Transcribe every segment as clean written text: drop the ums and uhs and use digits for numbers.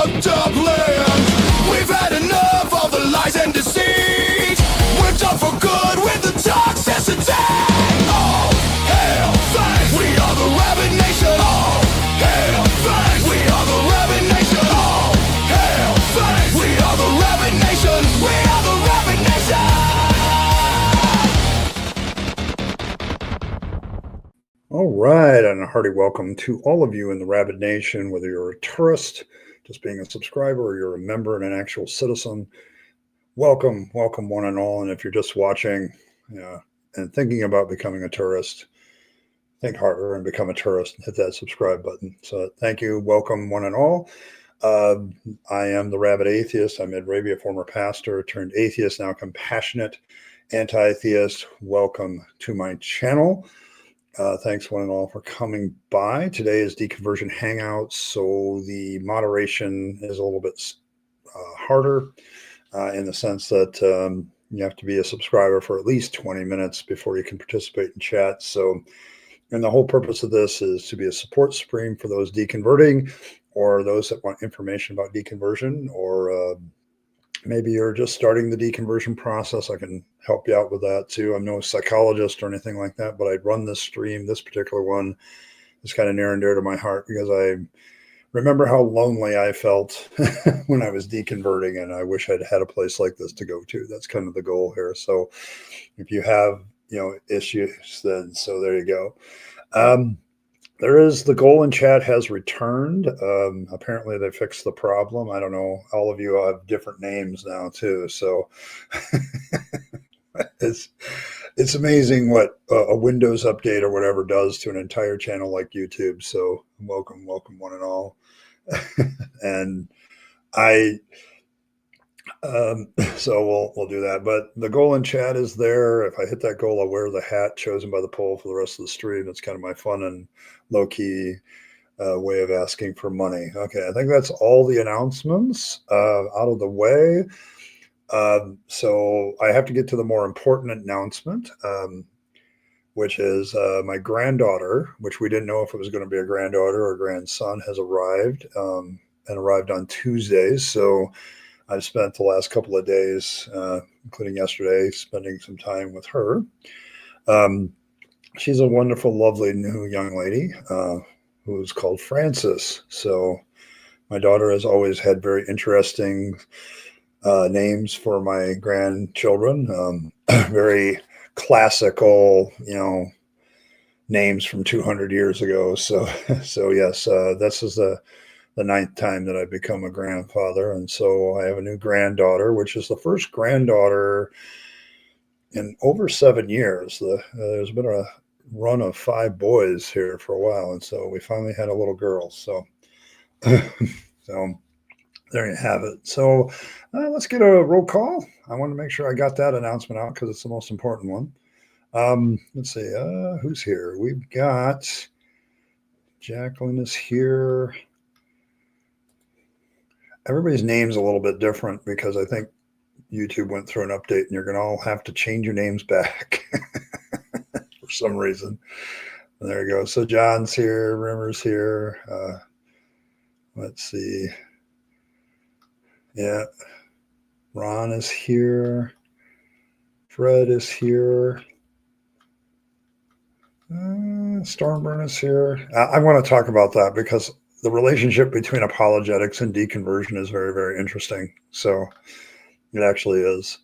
fucked up land. We've had enough of the lies and deceit. We're done for good with the toxicity. All hail thanks, we are the Rabyd Nation. All hail thanks, we are the Rabyd Nation. All hail thanks, we are the Rabyd Nation. We are the Rabyd Nation. All right, and a hearty welcome to all of you in the Rabyd Nation, whether you're a tourist, just being a subscriber, or you're a member and an actual citizen. Welcome one and all. And if you're just watching and thinking about becoming a tourist, think harder and become a tourist and hit that subscribe button. So thank you. Welcome one and all. I am the Rabyd Atheist. I'm Ed Rabyd, a former pastor turned atheist, now compassionate anti-theist. Welcome to my channel. Thanks one and all for coming by. Today is Deconversion Hangout, so the moderation is a little bit harder in the sense that you have to be a subscriber for at least 20 minutes before you can participate in chat. So, and the whole purpose of this is to be a support stream for those deconverting or those that want information about deconversion, or maybe you're just starting the deconversion process. I can help you out with that too. I'm no psychologist or anything like that, but I'd run this stream. This particular one is kind of near and dear to my heart because I remember how lonely I felt when I was deconverting, and I wish I'd had a place like this to go to. That's kind of the goal here. So if you have, issues, then so there you go. There is the goal in chat has returned. Apparently they fixed the problem. I don't know. All of you have different names now too. So it's amazing what a Windows update or whatever does to an entire channel like YouTube. So welcome one and all. And so we'll do that. But the goal in chat is there. If I hit that goal, I'll wear the hat chosen by the poll for the rest of the stream. It's kind of my fun and low-key way of asking for money. Okay, I think that's all the announcements out of the way. So I have to get to the more important announcement, which is my granddaughter, which we didn't know if it was going to be a granddaughter or a grandson, has arrived and arrived on Tuesday. So I've spent the last couple of days, including yesterday, spending some time with her. She's a wonderful, lovely new young lady who is called Frances. So my daughter has always had very interesting names for my grandchildren, very classical, names from 200 years ago. So yes, this is the 9th time that I've become a grandfather. And so I have a new granddaughter, which is the first granddaughter in over 7 years. There's been a run of 5 boys here for a while. And so we finally had a little girl. So, so there you have it. So let's get a roll call. I want to make sure I got that announcement out because it's the most important one. Let's see, who's here? We've got Jacqueline is here. Everybody's name's a little bit different because I think YouTube went through an update and you're going to all have to change your names back for some reason. And there you go. So John's here, Rimmer's here. Let's see. Yeah. Ron is here. Fred is here. Stormburn is here. I want to talk about that because the relationship between apologetics and deconversion is very, very interesting. So it actually is.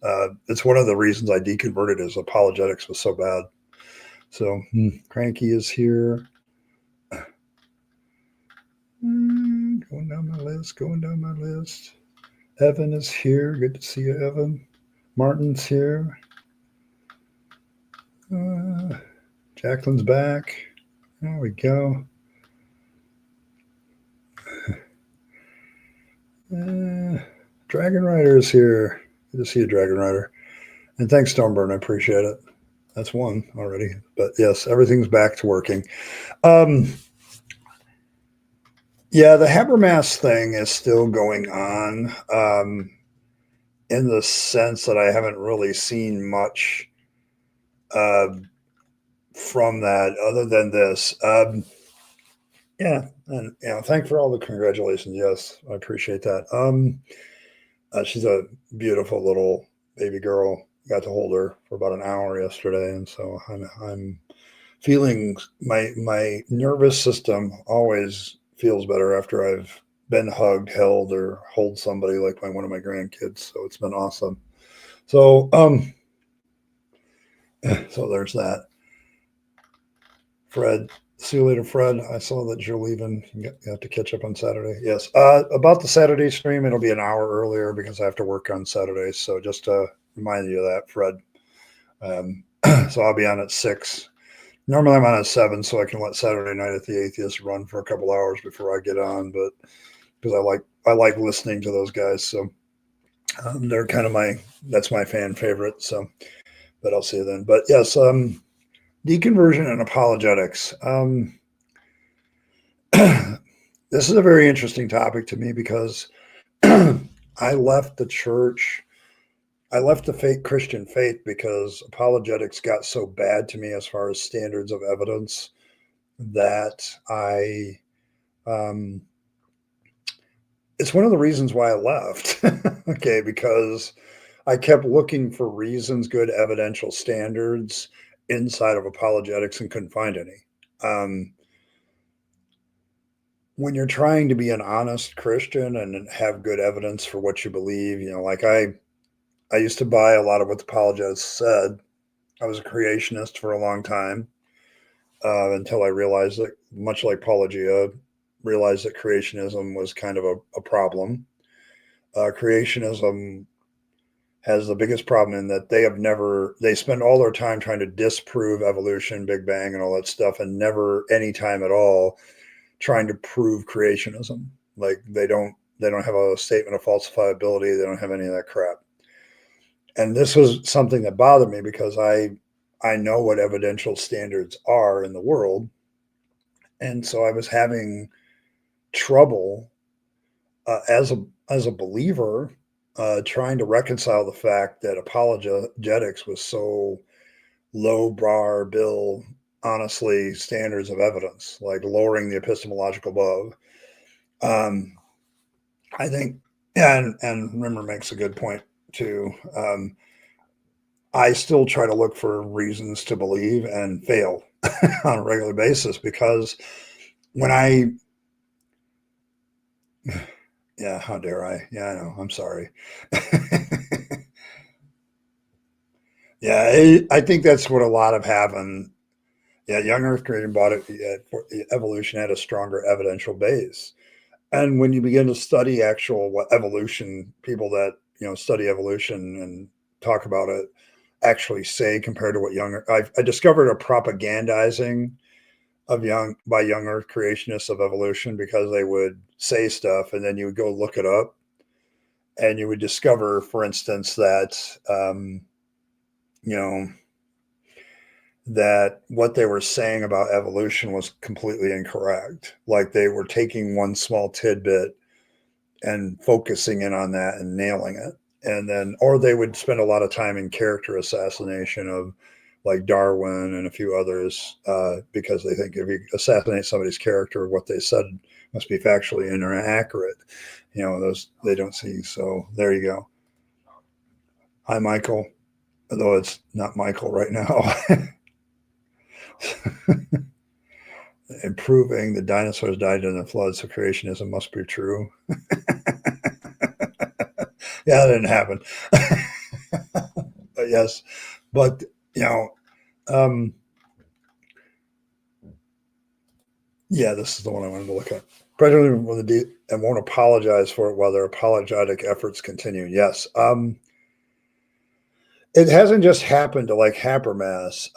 It's one of the reasons I deconverted is apologetics was so bad. So Cranky is here. Going down my list. Evan is here. Good to see you, Evan. Martin's here. Jacqueline's back. There we go. Dragon Rider is here. Good to see you, Dragon Rider. And thanks, Stormburn. I appreciate it. That's one already. But yes, everything's back to working. Yeah, the Habermas thing is still going on in the sense that I haven't really seen much from that other than this. Yeah, and thank for all the congratulations. Yes, I appreciate that. She's a beautiful little baby girl. Got to hold her for about an hour yesterday, and so I'm feeling my nervous system always feels better after I've been hugged, held, or hold somebody like one of my grandkids. So it's been awesome. So so there's that. Fred, see you later, Fred. I saw that you're leaving. You have to catch up on Saturday. Yes. About the Saturday stream, it'll be an hour earlier because I have to work on Saturdays. So just to remind you of that, Fred. Um, so I'll be on at 6. Normally I'm on at 7, so I can let Saturday Night at the Atheist run for a couple hours before I get on. But because I like listening to those guys, so they're kind of that's my fan favorite. So, but I'll see you then. But yes, deconversion and apologetics. This is a very interesting topic to me because I left the church. I left the fake Christian faith because apologetics got so bad to me as far as standards of evidence that it's one of the reasons why I left. Okay, because I kept looking for reasons, good evidential standards inside of apologetics and couldn't find any. Um, when you're trying to be an honest Christian and have good evidence for what you believe, like I used to buy a lot of what the apologists said. I was a creationist for a long time until I realized that, much like Apologia, realized that creationism was kind of a problem. Creationism has the biggest problem in that they spend all their time trying to disprove evolution, Big Bang, and all that stuff, and never any time at all trying to prove creationism. Like they don't have a statement of falsifiability. They don't have any of that crap. And this was something that bothered me because I know what evidential standards are in the world, and so I was having trouble as a believer trying to reconcile the fact that apologetics was so low bar bill, honestly, standards of evidence, like lowering the epistemological above. I think, and Rimmer makes a good point too. I still try to look for reasons to believe and fail on a regular basis because when yeah, how dare I? Yeah, I know. I'm sorry. Yeah, I think that's what a lot of have. And yeah, young Earth creating bought it. Yeah, evolution had a stronger evidential base. And when you begin to study actual evolution, people that study evolution and talk about it actually say compared to what I discovered a propagandizing of young Earth creationists of evolution because they would say stuff and then you would go look it up and you would discover, for instance, that you know that what they were saying about evolution was completely incorrect. Like they were taking one small tidbit and focusing in on that and nailing it. And then, or they would spend a lot of time in character assassination of like Darwin and a few others, because they think if you assassinate somebody's character, what they said must be factually inaccurate. Those they don't see. So there you go. Hi, Michael. Although it's not Michael right now. And proving the dinosaurs died in the flood, so creationism must be true. Yeah, that didn't happen. But yes, but um, yeah, this is the one I wanted to look at. President and won't apologize for it while their apologetic efforts continue. Yes, it hasn't just happened to like Habermas.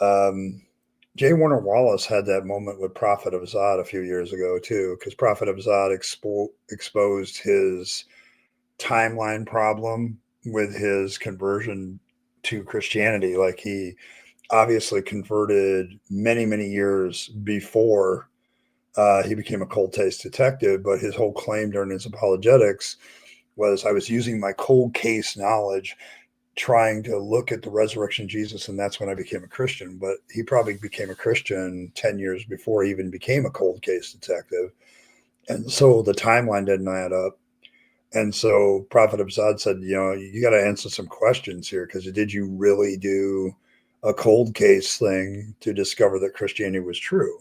J. Warner Wallace had that moment with Prophet of Zod a few years ago too, because Prophet of Zod exposed his timeline problem with his conversion to Christianity. Like he obviously converted many, many years before he became a cold case detective, but his whole claim during his apologetics was I was using my cold case knowledge trying to look at the resurrection of Jesus, and that's when I became a Christian. But he probably became a Christian 10 years before he even became a cold case detective. And so the timeline didn't add up. And so Prophet Abzad said, you got to answer some questions here, because did you really do a cold case thing to discover that Christianity was true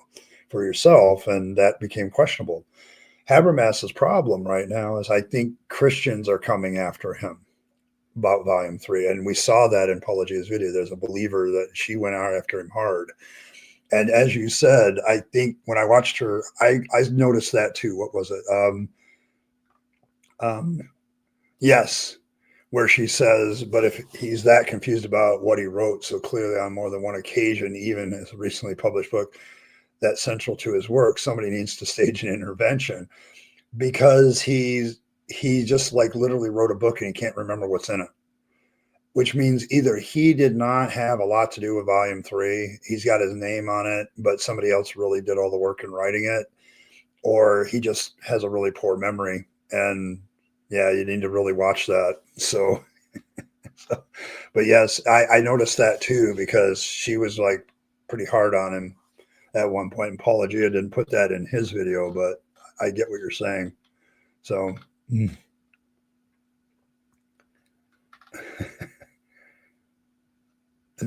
for yourself? And that became questionable. Habermas's problem right now is I think Christians are coming after him about volume 3. And we saw that in Paula G's video. There's a believer that she went out after him hard. And as you said, I think when I watched her, I noticed that too. What was it? Yes, where she says, but if he's that confused about what he wrote so clearly on more than one occasion, even his recently published book, that's central to his work, somebody needs to stage an intervention, because he just like literally wrote a book and he can't remember what's in it, which means either he did not have a lot to do with volume 3. He's got his name on it, but somebody else really did all the work in writing it, or he just has a really poor memory. And yeah, you need to really watch that. So, but yes, I noticed that too, because she was like pretty hard on him at one point. And Paula Gia didn't put that in his video, but I get what you're saying. So, is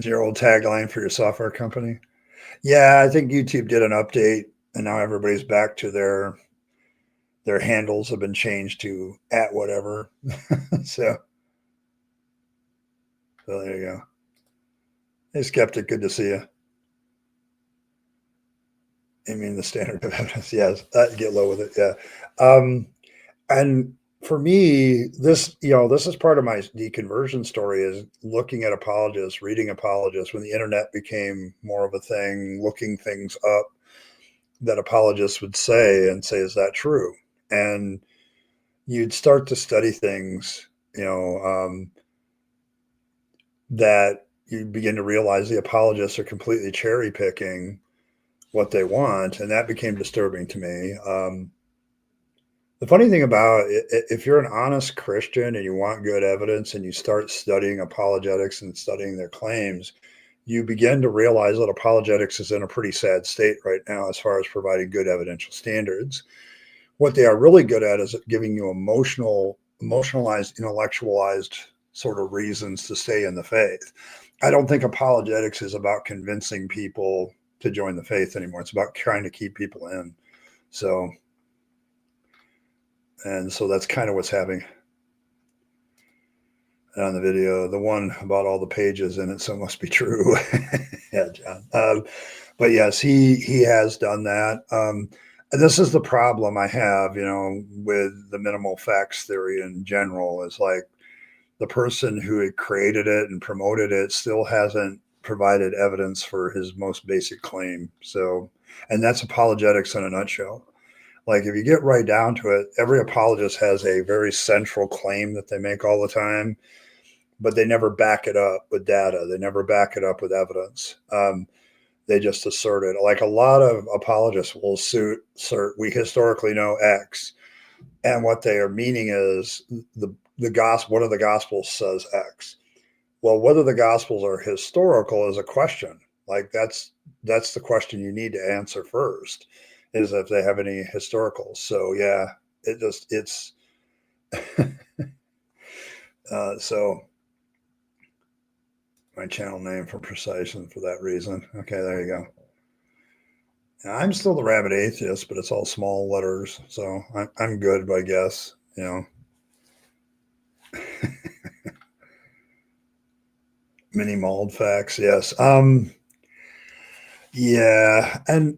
your old tagline for your software company? Yeah, I think YouTube did an update, and now everybody's back to their handles have been changed to @whatever. so there you go. Hey, Skeptic, good to see you. I mean, the standard of evidence. Yes, get low with it. Yeah. And for me, this is part of my deconversion story, is looking at apologists, reading apologists when the internet became more of a thing, looking things up that apologists would say and say, is that true? And you'd start to study things, that you begin to realize the apologists are completely cherry picking what they want. And that became disturbing to me. The funny thing about it, if you're an honest Christian and you want good evidence and you start studying apologetics and studying their claims, you begin to realize that apologetics is in a pretty sad state right now as far as providing good evidential standards. What they are really good at is giving you emotionalized, intellectualized sort of reasons to stay in the faith. I don't think apologetics is about convincing people to join the faith anymore. It's about trying to keep people in. So that's kind of what's happening on the video. The one about all the pages in it, so it must be true. Yeah, John. But yes, he has done that. And this is the problem I have, with the minimal facts theory in general, is like the person who had created it and promoted it still hasn't provided evidence for his most basic claim. So, and that's apologetics in a nutshell. Like, if you get right down to it, every apologist has a very central claim that they make all the time, but they never back it up with data. They never back it up with evidence. They just assert it. Like, a lot of apologists will assert, we historically know X. And what they are meaning is the gospel, one of the gospels says X. Well, whether the gospels are historical is a question. Like, that's the question you need to answer first, is if they have any historicals. So yeah, it's so my channel name for precision for that reason. Okay, there you go. Now, I'm still the Rabyd Atheist, but it's all small letters, so I'm good, I guess. Mini mauled facts, yes. Yeah, and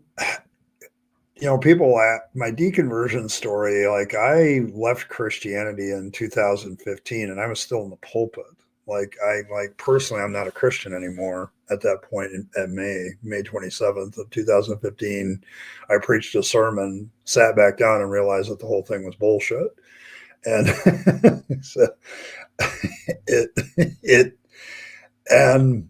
people at my deconversion story, like, I left Christianity in 2015 and I was still in the pulpit. Like, personally, I'm not a Christian anymore at that point at May 27th of 2015. I preached a sermon, sat back down and realized that the whole thing was bullshit. And so and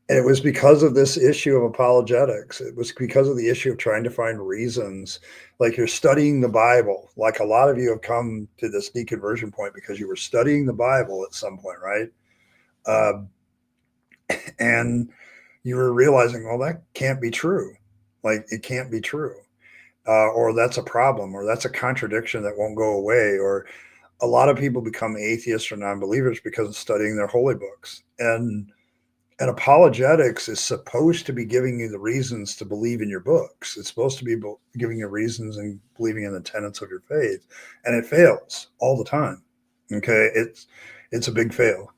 it was because of this issue of apologetics. It was because of the issue of trying to find reasons. Like, you're studying the Bible. Like, a lot of you have come to this deconversion point because you were studying the Bible at some point, right? Uh, and you were realizing, well, that can't be true. Like, it can't be true. Or that's a problem, or that's a contradiction that won't go away. Or a lot of people become atheists or non-believers because of studying their holy books. And apologetics is supposed to be giving you the reasons to believe in your books. It's supposed to be giving you reasons and believing in the tenets of your faith, and it fails all the time. Okay, it's a big fail.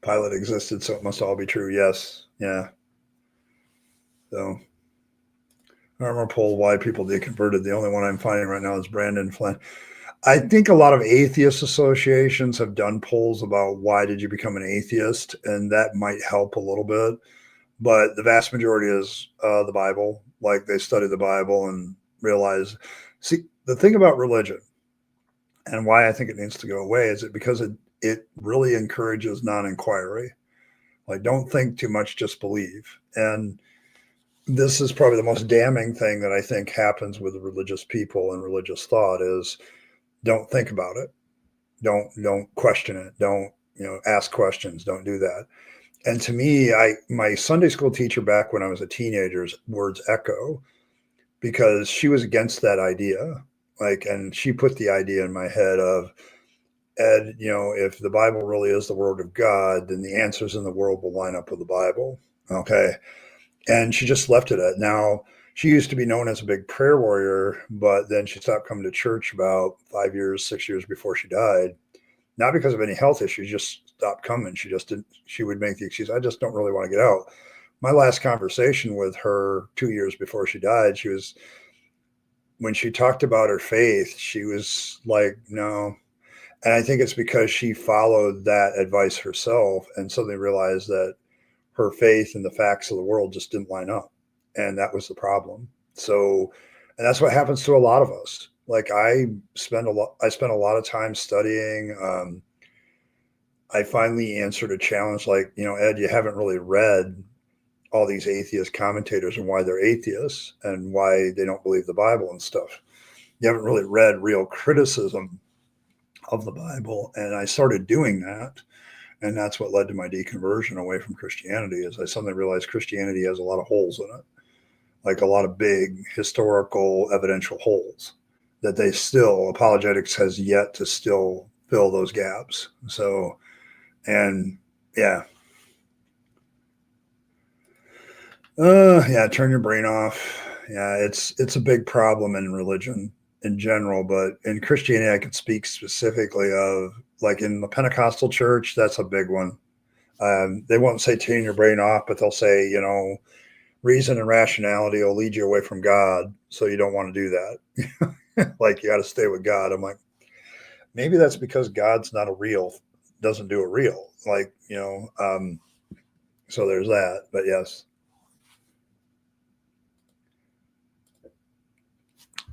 Pilate existed, so it must all be true. Yes, yeah. So armor poll: why people deconverted. The only one I'm finding right now is Brandon Flynn. I think a lot of atheist associations have done polls about why did you become an atheist, and that might help a little bit. But the vast majority is the Bible. Like, they study the Bible and realize. See, the thing about religion and why I think it needs to go away is because it really encourages non-inquiry. Like, don't think too much, just believe. And this is probably the most damning thing that I think happens with religious people and religious thought is don't think about it. Don't question it. Don't, ask questions. Don't do that. And to me, my Sunday school teacher back when I was a teenager's words echo because she was against that idea. Like, and she put the idea in my head of, Ed, if the Bible really is the word of God, then the answers in the world will line up with the Bible. Okay. And she just left it at now. She used to be known as a big prayer warrior, but then she stopped coming to church about 5 years, 6 years before she died. Not because of any health issues, just stopped coming. She just didn't, she would make the excuse, I just don't really want to get out. My last conversation with her 2 years before she died, when she talked about her faith, she was like, no. And I think it's because she followed that advice herself and suddenly realized that her faith and the facts of the world just didn't line up. And that was the problem. So, and that's what happens to a lot of us. Like, I spent a lot of time studying. I finally answered a challenge like, Ed, you haven't really read all these atheist commentators and why they're atheists and why they don't believe the Bible and stuff. You haven't really read real criticism of the Bible. And I started doing that. And that's what led to my deconversion away from Christianity is I suddenly realized Christianity has a lot of holes in it, like a lot of big historical evidential holes that apologetics has yet to still fill those gaps. So, and yeah. Yeah, turn your brain off. Yeah, it's a big problem in religion in general, but in Christianity, I could speak specifically of like in the Pentecostal church, that's a big one. They won't say turn your brain off, but they'll say, reason and rationality will lead you away from God. So you don't want to do that. Like, you got to stay with God. I'm like, maybe that's because God's not doesn't do a real, like, so there's that, but yes.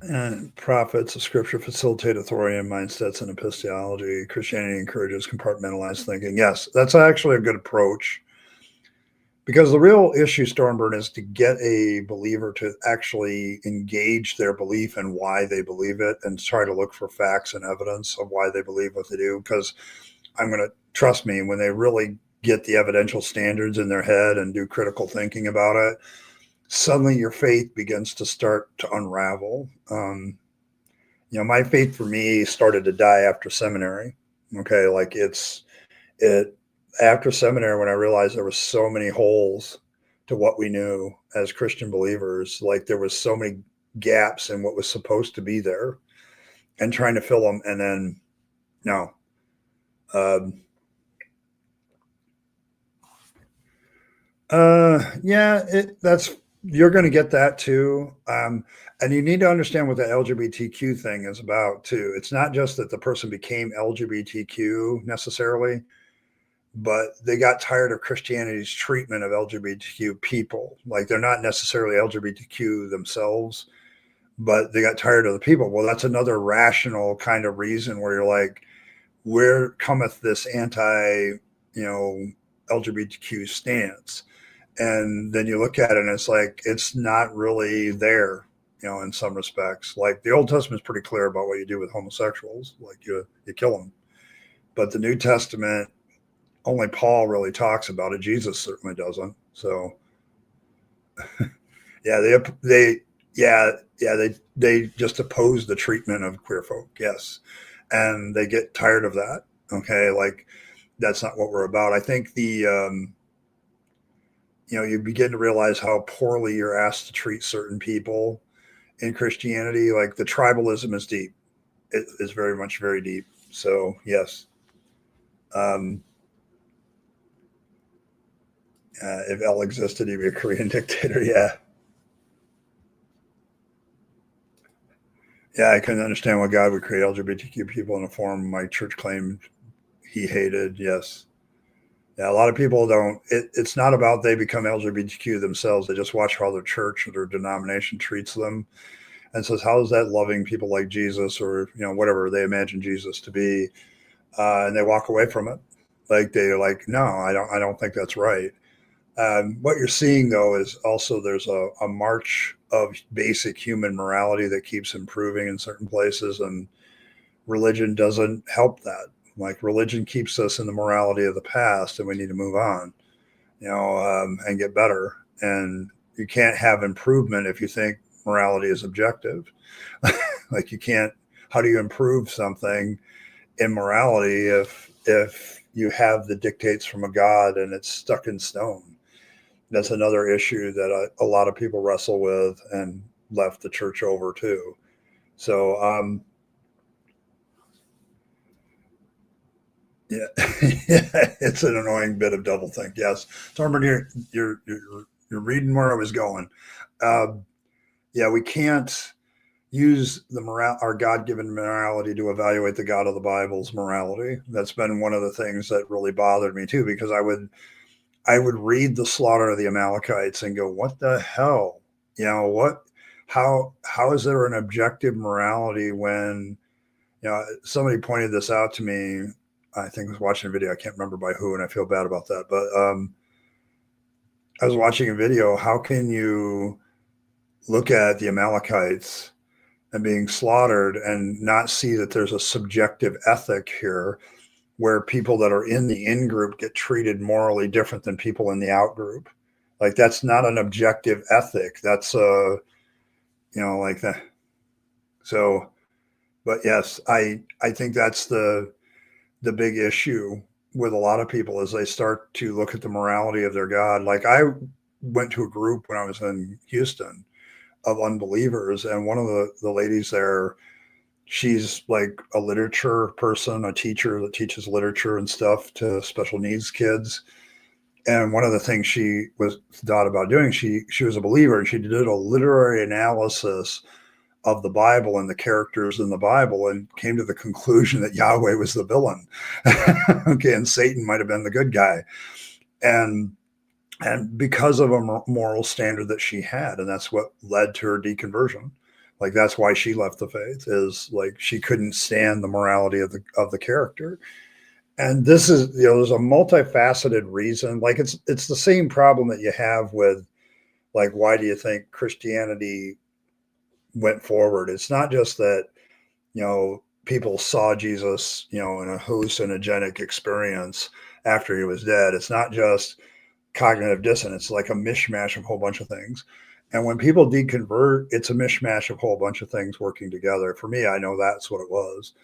And prophets of scripture facilitate authority mindsets and epistemology. Christianity encourages compartmentalized thinking. Yes, that's actually a good approach. Because the real issue, Stormburn, is to get a believer to actually engage their belief and why they believe it and try to look for facts and evidence of why they believe what they do. Because trust me, when they really get the evidential standards in their head and do critical thinking about it, suddenly your faith begins to start to unravel. My faith for me started to die after seminary. Okay. Like after seminary, when I realized there were so many holes to what we knew as Christian believers, like there was so many gaps in what was supposed to be there and trying to fill them. And then no, you're going to get that too. And you need to understand what the LGBTQ thing is about too. It's not just that the person became LGBTQ necessarily, but they got tired of Christianity's treatment of LGBTQ people. Like, they're not necessarily LGBTQ themselves, but they got tired of the people. Well, that's another rational kind of reason where you're like, where cometh this LGBTQ stance? And then you look at it and it's like, it's not really there. in some respects. Like the Old Testament is pretty clear about what you do with homosexuals, like you kill them. But the New Testament, only Paul really talks about it. Jesus certainly doesn't. So yeah, they just oppose the treatment of queer folk. Yes. And they get tired of that. Okay. Like that's not what we're about. I think you begin to realize how poorly you're asked to treat certain people in Christianity. Like the tribalism is deep. It is very much very deep. So yes. If L existed, he'd be a Korean dictator. Yeah. Yeah, I couldn't understand why God would create LGBTQ people in a form my church claimed he hated. Yes. Yeah, a lot of people don't. It's not about they become LGBTQ themselves. They just watch how their church or their denomination treats them and says, how is that loving people like Jesus or, whatever they imagine Jesus to be? And they walk away from it. Like they're like, no, I don't think that's right. What you're seeing, though, is also there's a march of basic human morality that keeps improving in certain places, and religion doesn't help that. Like religion keeps us in the morality of the past, and we need to move on, and get better. And you can't have improvement if you think morality is objective. Like you can't. How do you improve something in morality if you have the dictates from a God and it's stuck in stone? That's another issue that a lot of people wrestle with and left the church over too. So, yeah, it's an annoying bit of doublethink. Yes, Thorburn, you're reading where I was going. Yeah, we can't use our God-given morality to evaluate the God of the Bible's morality. That's been one of the things that really bothered me too, because I would read the slaughter of the Amalekites and go, what the hell? How is there an objective morality when, somebody pointed this out to me. I think I was watching a video. I can't remember by who, and I feel bad about that. But I was watching a video. How can you look at the Amalekites and being slaughtered and not see that there's a subjective ethic here where people that are in the in-group get treated morally different than people in the out-group? Like that's not an objective ethic. That's like that. So, but yes, I think that's the big issue with a lot of people is they start to look at the morality of their God. Like I went to a group when I was in Houston of unbelievers, and one of the ladies there, she's like a literature person, a teacher that teaches literature and stuff to special needs kids. And one of the things she was thought about doing, she was a believer, and she did a literary analysis of the Bible and the characters in the Bible and came to the conclusion that Yahweh was the villain. Okay, and Satan might have been the good guy. And because of a moral standard that she had, and that's what led to her deconversion. Like that's why she left the faith, is like she couldn't stand the morality of the character. And this is, there's a multifaceted reason. Like it's the same problem that you have with, like, why do you think Christianity went forward? It's not just that, people saw Jesus, in a hallucinogenic experience after he was dead. It's not just cognitive dissonance, like a mishmash of a whole bunch of things. And when people deconvert, it's a mishmash of a whole bunch of things working together. For me, I know that's what it was.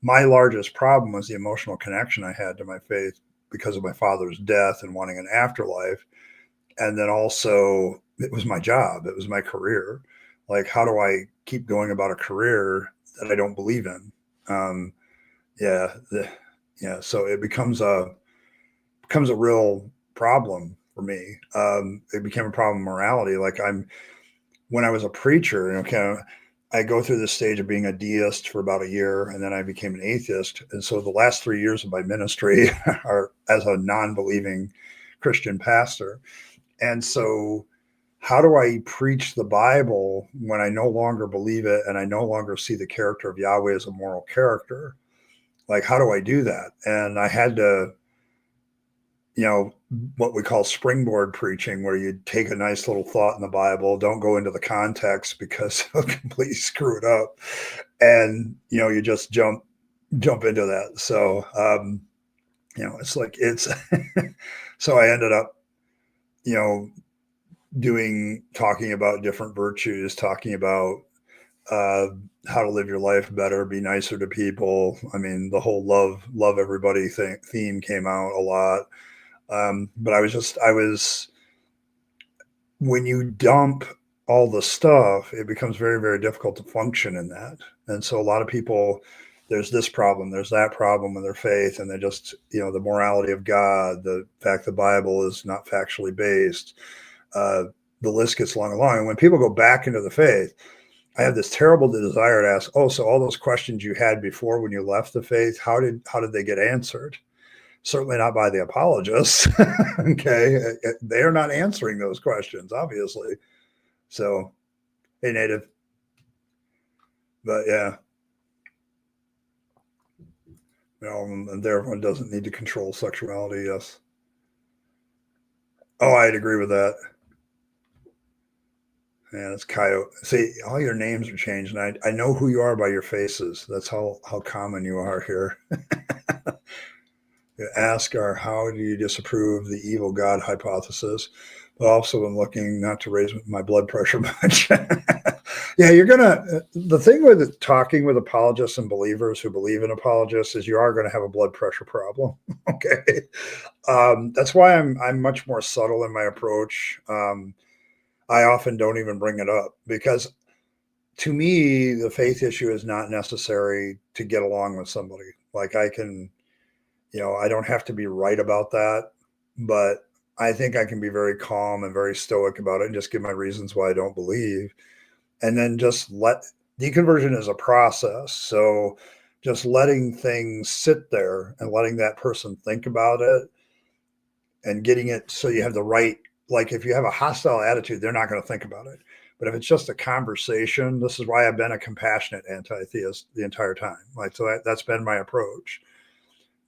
My largest problem was the emotional connection I had to my faith because of my father's death and wanting an afterlife. And then also it was my job. It was my career. Like, how do I keep going about a career that I don't believe in? So it becomes a real problem for me. It became a problem of morality. Like when I was a preacher, I go through this stage of being a deist for about a year, and then I became an atheist. And so the last 3 years of my ministry are as a non-believing Christian pastor. And so how do I preach the Bible when I no longer believe it and I no longer see the character of Yahweh as a moral character? Like, how do I do that? And I had to you know, what we call springboard preaching, where you take a nice little thought in the Bible, don't go into the context because it'll completely screw it up, and you just jump into that. So it's like it's. So I ended up, you know, talking about different virtues, talking about uh, how to live your life better, be nicer to people. I mean, the whole love everybody theme came out a lot. But I was, when you dump all the stuff, it becomes very, very difficult to function in that. And so a lot of people, there's this problem, there's that problem with their faith, and they just, the morality of God, the fact the Bible is not factually based. Uh, the list gets long and long. And when people go back into the faith, I have this terrible desire to ask, oh, so all those questions you had before when you left the faith, how did they get answered? Certainly not by the apologists. Okay. They are not answering those questions, obviously. So, hey, Native. But yeah, and everyone doesn't need to control sexuality. Yes. Oh, I'd agree with that. Yeah, it's Coyote. See, all your names are changed, and I know who you are by your faces. That's how common you are here. Ask our how do you disapprove the evil God hypothesis? But also, I'm looking not to raise my blood pressure much. Yeah, the thing with talking with apologists and believers who believe in apologists is you are going to have a blood pressure problem. Okay. That's why I'm much more subtle in my approach. I often don't even bring it up because to me, the faith issue is not necessary to get along with somebody. Like I can, I don't have to be right about that, but I think I can be very calm and very stoic about it and just give my reasons why I don't believe. And then just let deconversion is a process. So just letting things sit there and letting that person think about it and getting it so you have the right, like if you have a hostile attitude, they're not going to think about it. But if it's just a conversation, this is why I've been a compassionate anti-theist the entire time. Like, so that's been my approach,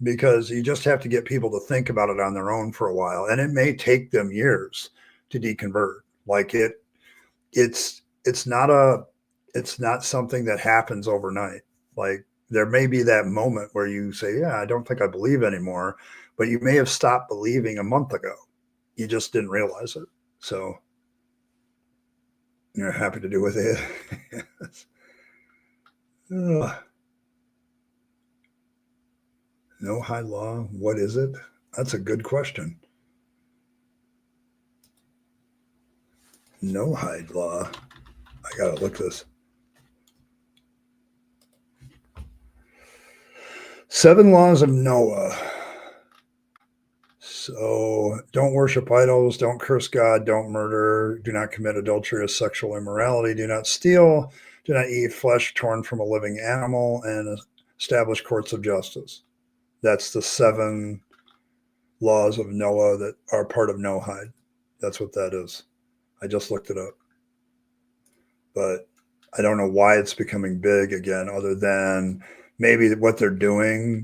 because you just have to get people to think about it on their own for a while. And it may take them years to deconvert. Like it's not it's not something that happens overnight. Like there may be that moment where you say, yeah, I don't think I believe anymore, but you may have stopped believing a month ago. You just didn't realize it. So you're happy to do with it. No high law. What is it? That's a good question. No hide law. I gotta look this. 7 laws of Noah. So don't worship idols, don't curse God, don't murder, do not commit adultery or sexual immorality, do not steal, do not eat flesh torn from a living animal, and establish courts of justice. That's the 7 laws of Noah that are part of Noahide. That's what that is. I just looked it up. But I don't know why it's becoming big again, other than maybe what they're doing.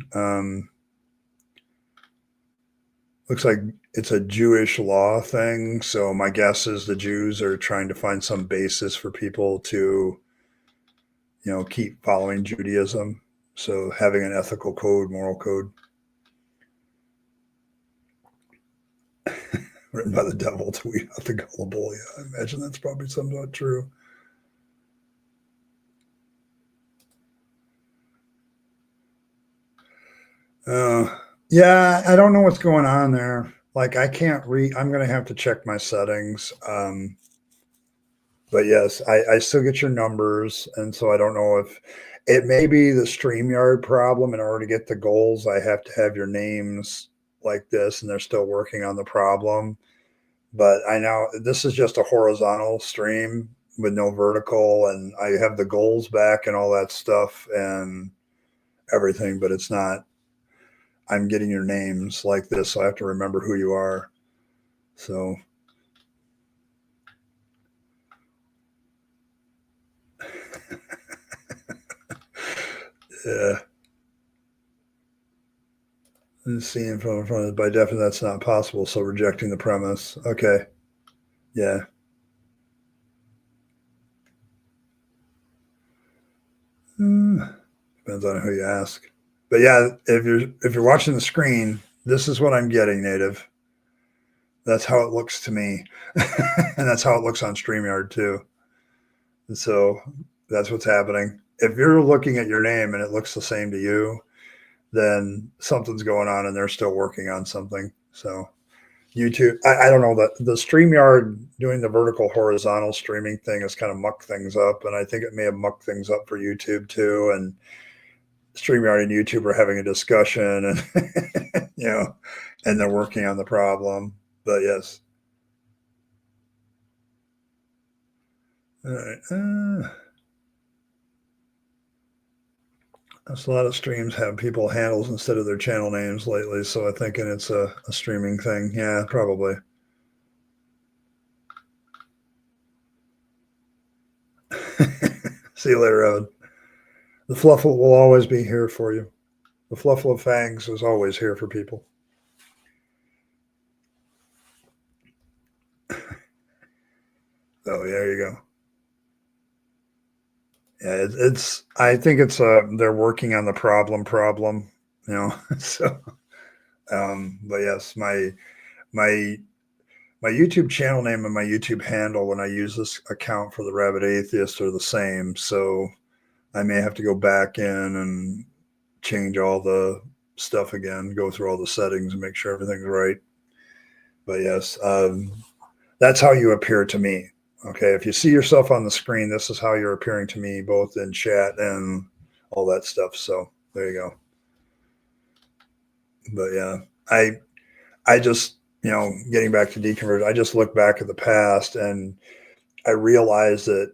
Looks like it's a Jewish law thing. So my guess is the Jews are trying to find some basis for people to, keep following Judaism. So having an ethical code, moral code written by the devil to weed out the gullible. Yeah, I imagine that's probably somewhat true. Yeah, I don't know what's going on there. Like I can't read. I'm going to have to check my settings. But yes, I still get your numbers, and so I don't know if it may be the StreamYard problem. In order to get the goals, I have to have your names like this, and they're still working on the problem. But I know this is just a horizontal stream with no vertical, and I have the goals back and all that stuff and everything, but it's not. I'm getting your names like this, so I have to remember who you are. So yeah. Seeing from front of by definition, that's not possible. So rejecting the premise. Okay. Yeah. Depends on who you ask. But yeah, if you're watching the screen, this is what I'm getting, Native. That's how it looks to me. And that's how it looks on StreamYard too. And so that's what's happening. If you're looking at your name and it looks the same to you, then something's going on and they're still working on something. So YouTube, I don't know, that the StreamYard doing the vertical horizontal streaming thing has kind of mucked things up. And I think it may have mucked things up for YouTube too. And StreamYard and YouTube are having a discussion and, and they're working on the problem. But yes. All right. That's a lot of streams have people handles instead of their channel names lately. So I'm thinking it's a streaming thing. Yeah, probably. See you later, Evan. The Fluffle will always be here for you. The Fluffle of Fangs is always here for people. Oh, there you go. Yeah, it's. I think it's. They're working on the problem. So, but yes, my YouTube channel name and my YouTube handle when I use this account for the Rabyd Atheist are the same. So I may have to go back in and change all the stuff again, go through all the settings and make sure everything's right. But yes, that's how you appear to me. Okay, if you see yourself on the screen, this is how you're appearing to me, both in chat and all that stuff. So there you go. But yeah, I just, getting back to deconversion, I just look back at the past and I realized that,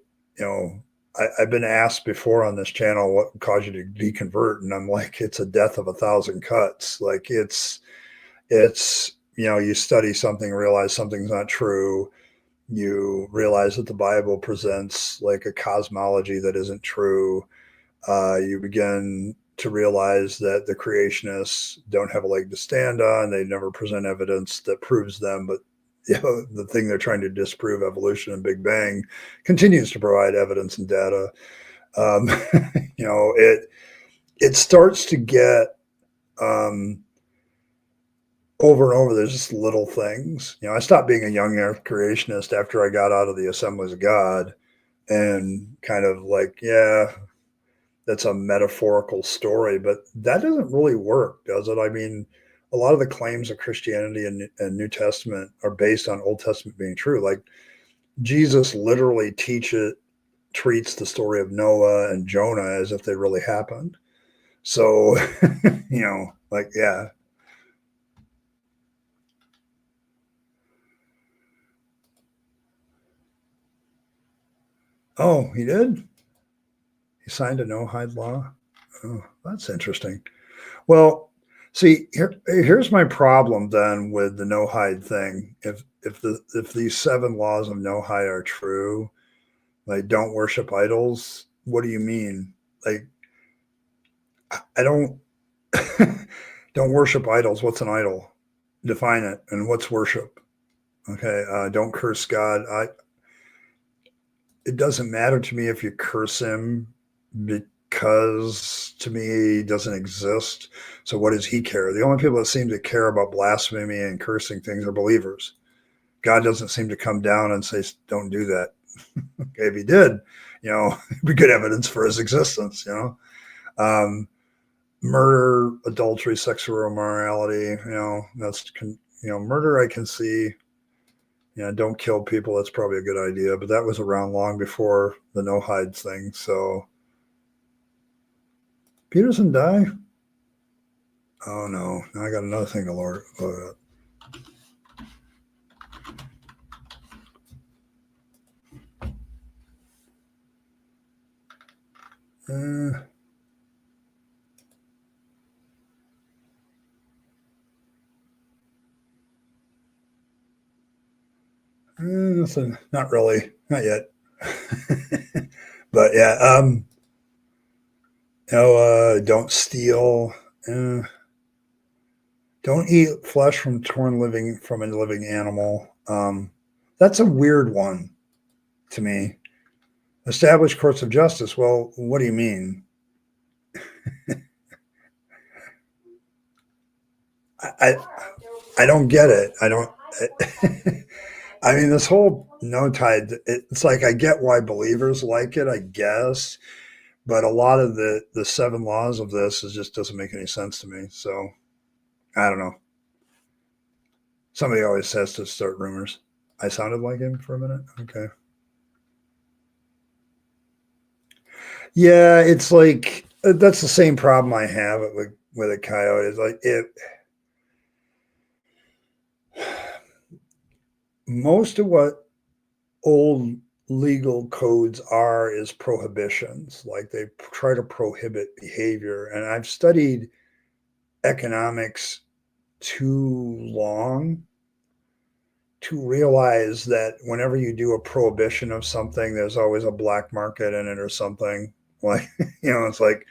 I've been asked before on this channel what caused you to deconvert, and I'm like, it's a death of 1,000 cuts. Like it's you study something, realize something's not true. You realize that the Bible presents like a cosmology that isn't true. You begin to realize that the creationists don't have a leg to stand on. They never present evidence that proves them, but the thing they're trying to disprove, evolution and Big Bang, continues to provide evidence and data. It starts to get over and over. There's just little things. I stopped being a young earth creationist after I got out of the Assemblies of God, and kind of like, yeah, that's a metaphorical story, but that doesn't really work, does it? I mean, a lot of the claims of Christianity and New Testament are based on Old Testament being true. Like Jesus literally treats the story of Noah and Jonah as if they really happened. So, like, yeah. Oh, he did? He signed a no-hide law? Oh, that's interesting. Well, see, here's my problem then with the no-hide thing. If these 7 laws of no-hide are true, like don't worship idols, what do you mean? Like, I don't don't worship idols. What's an idol? Define it. And what's worship? Okay, don't curse God. It doesn't matter to me if you curse him, because to me he doesn't exist. So what does he care? The only people that seem to care about blasphemy and cursing things are believers. God doesn't seem to come down and say, don't do that. Okay, if he did, it'd be good evidence for his existence. Murder, adultery, sexual immorality, that's murder I can see. Don't kill people. That's probably a good idea, but that was around long before the no hide thing. So Peterson die? Oh no, now I got another thing to load up. Nothing, not really, not yet. But yeah, don't steal. Don't eat flesh from from a living animal. That's a weird one to me. Established courts of justice. Well, what do you mean? I I don't get it. I don't. I mean, this whole no tide. It's like I get why believers like it, I guess, but a lot of the seven laws of this is just doesn't make any sense to me. So I don't know. Somebody always says to start rumors. I sounded like him for a minute. Okay. Yeah, it's like that's the same problem I have with a coyote. It's like it. Most of what old legal codes are is prohibitions. Like they try to prohibit behavior, and I've studied economics too long to realize that whenever you do a prohibition of something, there's always a black market in it or something. Like, it's like,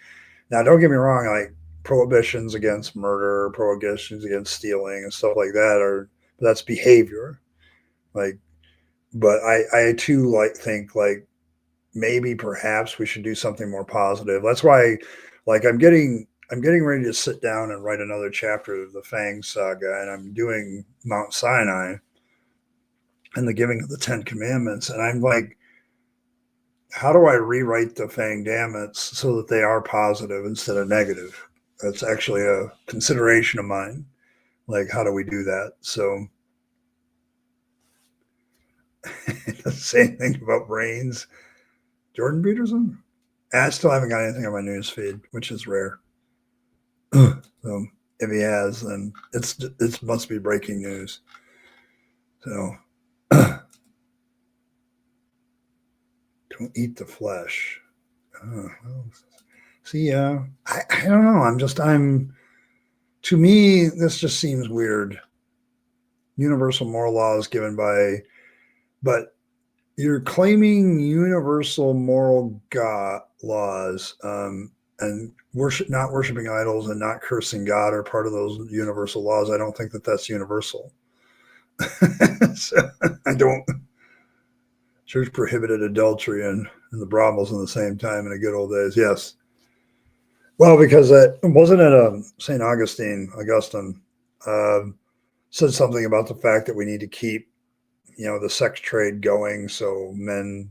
now don't get me wrong, like prohibitions against murder, prohibitions against stealing and stuff like that that's behavior. Like, but I too think like maybe perhaps we should do something more positive. That's why like I'm getting ready to sit down and write another chapter of the Fang saga, and I'm doing Mount Sinai and the giving of the Ten Commandments. And I'm like, how do I rewrite the Fang Damnits so that they are positive instead of negative? That's actually a consideration of mine. Like, how do we do that? So, the same thing about brains. Jordan Peterson? I still haven't got anything on my news feed, which is rare. So, if he has, then it must be breaking news. So, don't eat the flesh. See, I don't know. To me, this just seems weird. Universal moral laws given by, but you're claiming universal moral God laws, and not worshiping idols and not cursing God are part of those universal laws. I don't think that that's universal. So, I don't. Church prohibited adultery and the brothels in the same time in the good old days. Yes. Well, because wasn't it St. Augustine said something about the fact that we need to keep, the sex trade going so men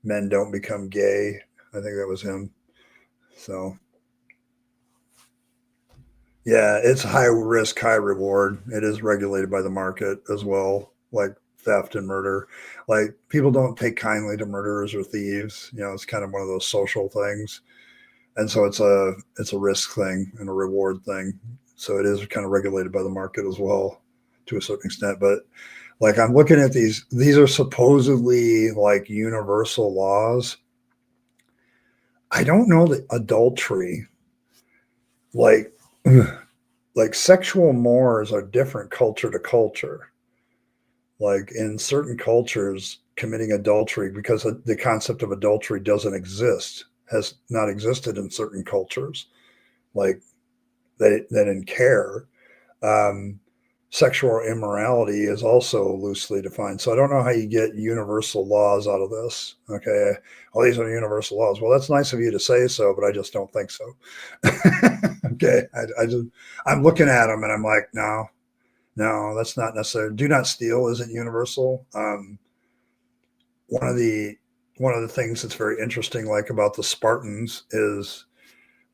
don't become gay. I think that was him. So, yeah, it's high risk, high reward. It is regulated by the market as well, like theft and murder. Like people don't take kindly to murderers or thieves. It's kind of one of those social things. And so it's a risk thing and a reward thing. So it is kind of regulated by the market as well to a certain extent. But like I'm looking at these are supposedly like universal laws. I don't know that adultery, like like sexual mores are different culture to culture. Like in certain cultures, committing adultery, because the concept of adultery doesn't exist, has not existed in certain cultures. Like they didn't care. Um, Sexual immorality is also loosely defined. So I don't know how you get universal laws out of this. Okay. All these are universal laws. Well, that's nice of you to say so, but I just don't think so. Okay. I'm looking at them and I'm like, no, that's not necessary. Do not steal isn't universal. One of the things that's very interesting, like about the Spartans, is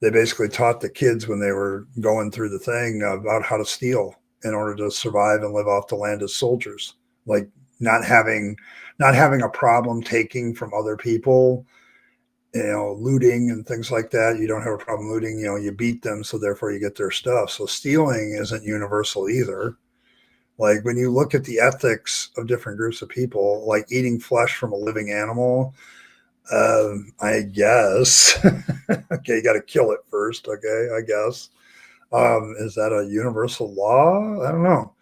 they basically taught the kids when they were going through the thing about how to steal in order to survive and live off the land as soldiers. Like not having a problem taking from other people, looting and things like that. You don't have a problem looting. You beat them, so therefore you get their stuff. So stealing isn't universal either. Like when you look at the ethics of different groups of people, like eating flesh from a living animal, I guess. Okay, you got to kill it first. Okay, I guess. Is that a universal law? I don't know.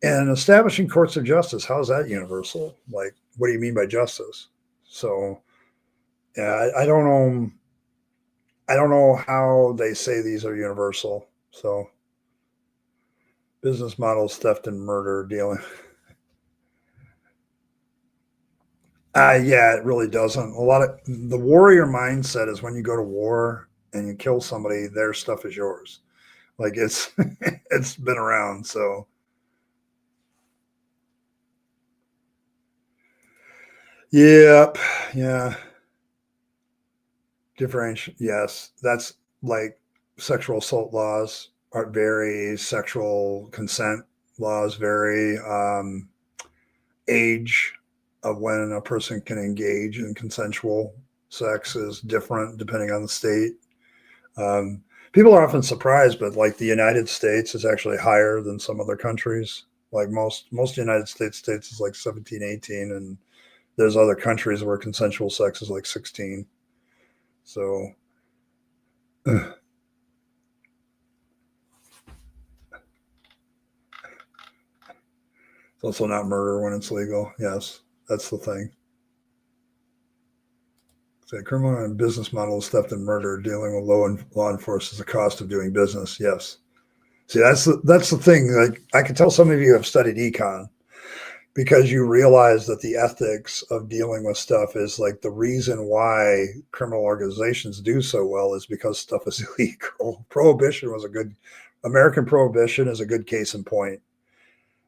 And establishing courts of justice, how is that universal? Like, what do you mean by justice? So, yeah, I don't know. I don't know how they say these are universal. So, Business models, theft and murder, dealing. Yeah, it really doesn't. A lot of the warrior mindset is when you go to war and you kill somebody, their stuff is yours. Like it's it's been around. So yep, yeah, differential. Yes, that's like sexual assault laws are very sexual consent laws vary. Age of when a person can engage in consensual sex is different depending on the state. Um, People are often surprised, but like the United States is actually higher than some other countries. Like most United States is like 17, 18, and there's other countries where consensual sex is like 16. So it's also not murder when it's legal. Yes, that's the thing. So criminal and business model is theft and murder. Dealing with law enforcement is the cost of doing business. Yes. See, that's the thing. Like I can tell some of you have studied econ because you realize that the ethics of dealing with stuff is like the reason why criminal organizations do so well is because stuff is illegal. Prohibition was a good American prohibition is a good case in point.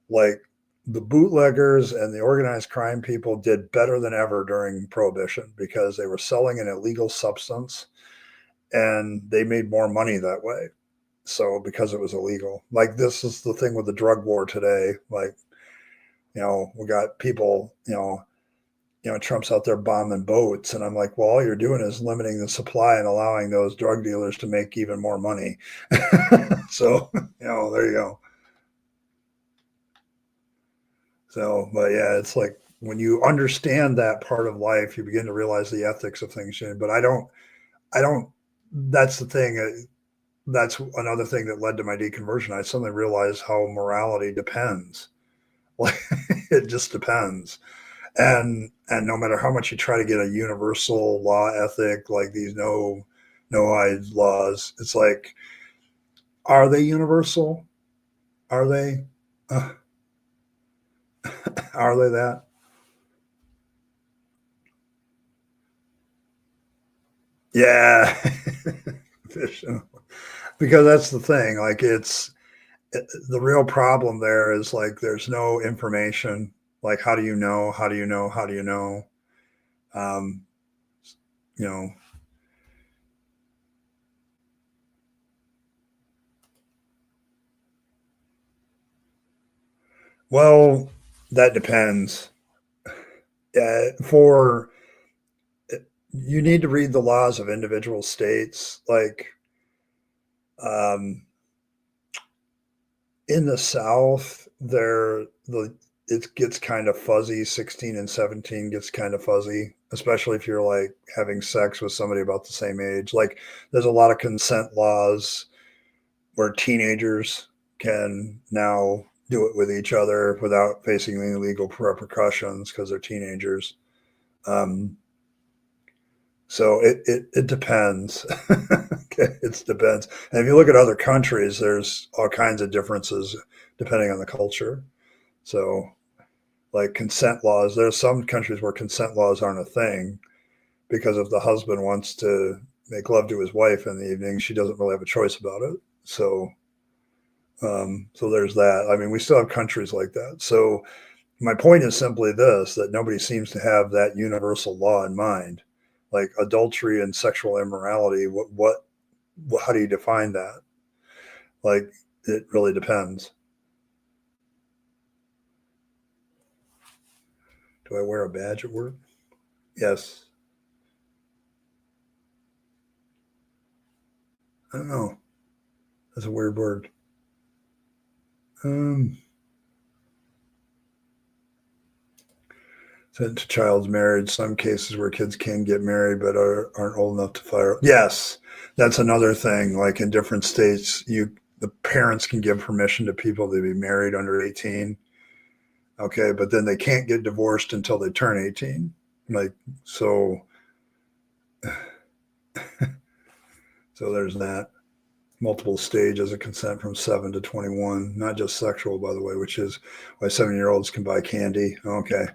Like the bootleggers and the organized crime people did better than ever during prohibition because they were selling an illegal substance and they made more money that way. So because it was illegal. Like this is the thing with the drug war today. Like, we got people, Trump's out there bombing boats, and I'm like, well, all you're doing is limiting the supply and allowing those drug dealers to make even more money. So, there you go. So, but yeah, it's like when you understand that part of life, you begin to realize the ethics of things. But I don't. That's the thing. That's another thing that led to my deconversion. I suddenly realized how morality depends. Like it just depends. And no matter how much you try to get a universal law ethic like these no hide laws, it's like, are they universal? Are they? Uh, are they that? Yeah, because that's the thing. Like the real problem there is like there's no information. Like how do you know? How do you know? How do you know? Um, you know, well, that depends. For you need to read the laws of individual states. Like um, in the South, it gets kind of fuzzy. 16 and 17 gets kind of fuzzy, especially if you're like having sex with somebody about the same age. Like there's a lot of consent laws where teenagers can now do it with each other without facing any legal repercussions because they're teenagers. Um, So it depends. Okay, it depends. And if you look at other countries, there's all kinds of differences depending on the culture. So, like consent laws, there's some countries where consent laws aren't a thing because if the husband wants to make love to his wife in the evening, she doesn't really have a choice about it. So there's that. I mean, we still have countries like that. So, my point is simply this that nobody seems to have that universal law in mind. Like adultery and sexual immorality, how do you define that? Like it really depends. Do I wear a badge at work? Yes. I don't know. That's a weird word. Um, Sent to child's marriage. Some cases where kids can get married but aren't old enough to fire. Yes, that's another thing. Like in different states, the parents can give permission to people to be married under 18. Okay, but then they can't get divorced until they turn 18. Like so, so there's that. multiple stages of consent from 7 to 21, not just sexual, by the way, which is why 7-year-olds can buy candy. Okay.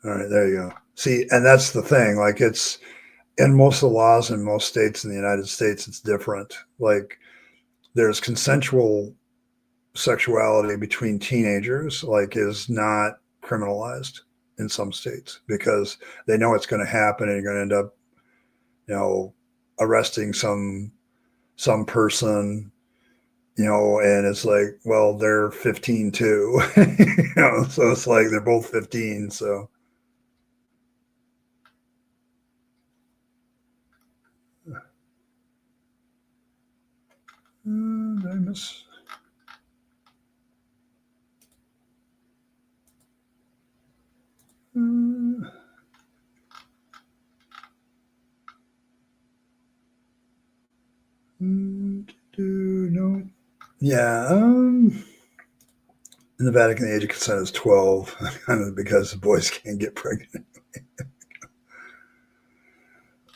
All right, there you go. See, and that's the thing. Like, it's in most of the laws in most states in the United States, it's different. Like, there's consensual sexuality between teenagers, like, is not criminalized in some states because they know it's going to happen and you're going to end up, arresting some person, and it's like, well, they're 15 too, so it's like they're both 15. So did I miss? No. Yeah. In the Vatican, the age of consent is 12, because the boys can't get pregnant.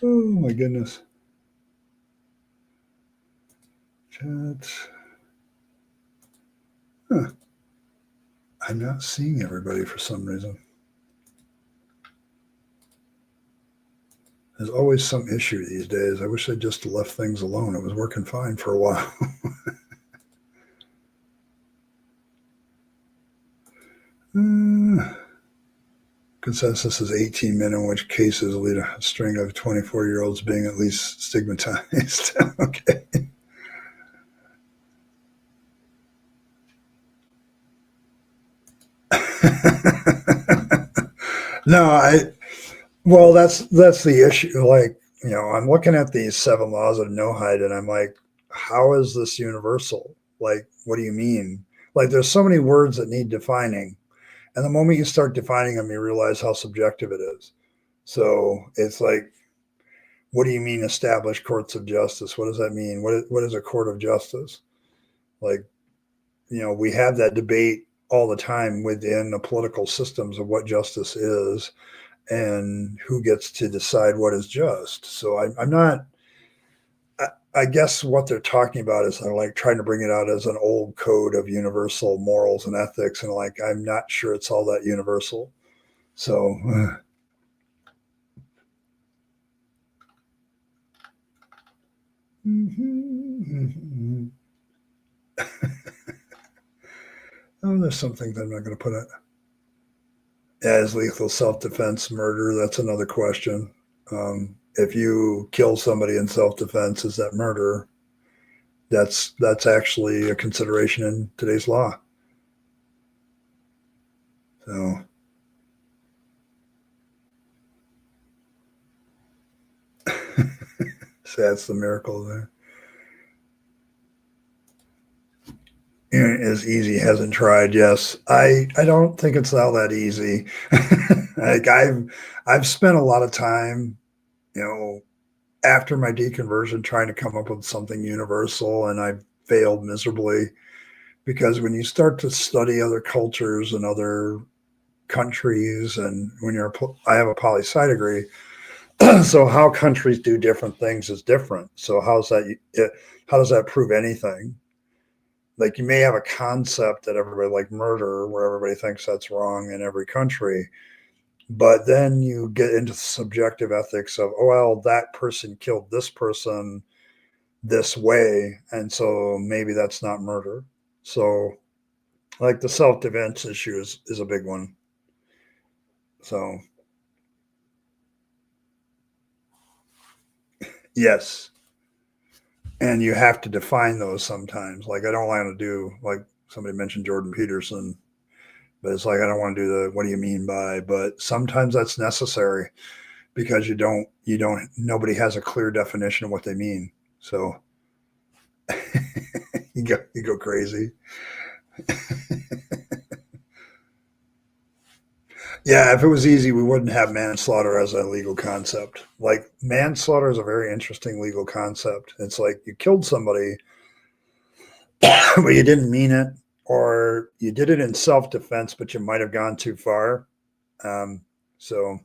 Oh my goodness. Chat. Huh. I'm not seeing everybody for some reason. There's always some issue these days. I wish I just left things alone. It was working fine for a while. Consensus is 18 men, in which cases lead a string of 24-year-olds being at least stigmatized. Okay. No, well, that's the issue. Like, I'm looking at these 7 laws of no-hide, and I'm like, how is this universal? Like, what do you mean? Like, there's so many words that need defining. And the moment you start defining them, you realize how subjective it is. So it's like, what do you mean established courts of justice? What does that mean? What is a court of justice? Like, we have that debate all the time within the political systems of what justice is and who gets to decide what is just. So I'm not, I guess what they're talking about is they're like trying to bring it out as an old code of universal morals and ethics. And like, I'm not sure it's all that universal. So, oh, there's some things I'm not going to put it. As lethal self-defense murder, that's another question. If you kill somebody in self-defense, is that murder? That's actually a consideration in today's law. So, so that's the miracle there. As easy hasn't tried. Yes, I don't think it's all that easy. Like, I've spent a lot of time, after my deconversion, trying to come up with something universal, and I failed miserably because when you start to study other cultures and other countries, and when I have a poli-sci degree, so how countries do different things is different. So how does that prove anything? Like, you may have a concept that everybody, like murder, where everybody thinks that's wrong in every country, but then you get into the subjective ethics of, oh, well, that person killed this person this way, and so maybe that's not murder. So, like, the self-defense issue is a big one. So, yes. And you have to define those sometimes. Like, I don't want to do, like somebody mentioned Jordan Peterson, but it's like, I don't want to do the, what do you mean by, but sometimes that's necessary because nobody has a clear definition of what they mean. So you go crazy. Yeah, if it was easy, we wouldn't have manslaughter as a legal concept. Like, manslaughter is a very interesting legal concept. It's like you killed somebody, but you didn't mean it, or you did it in self-defense, but you might have gone too far. So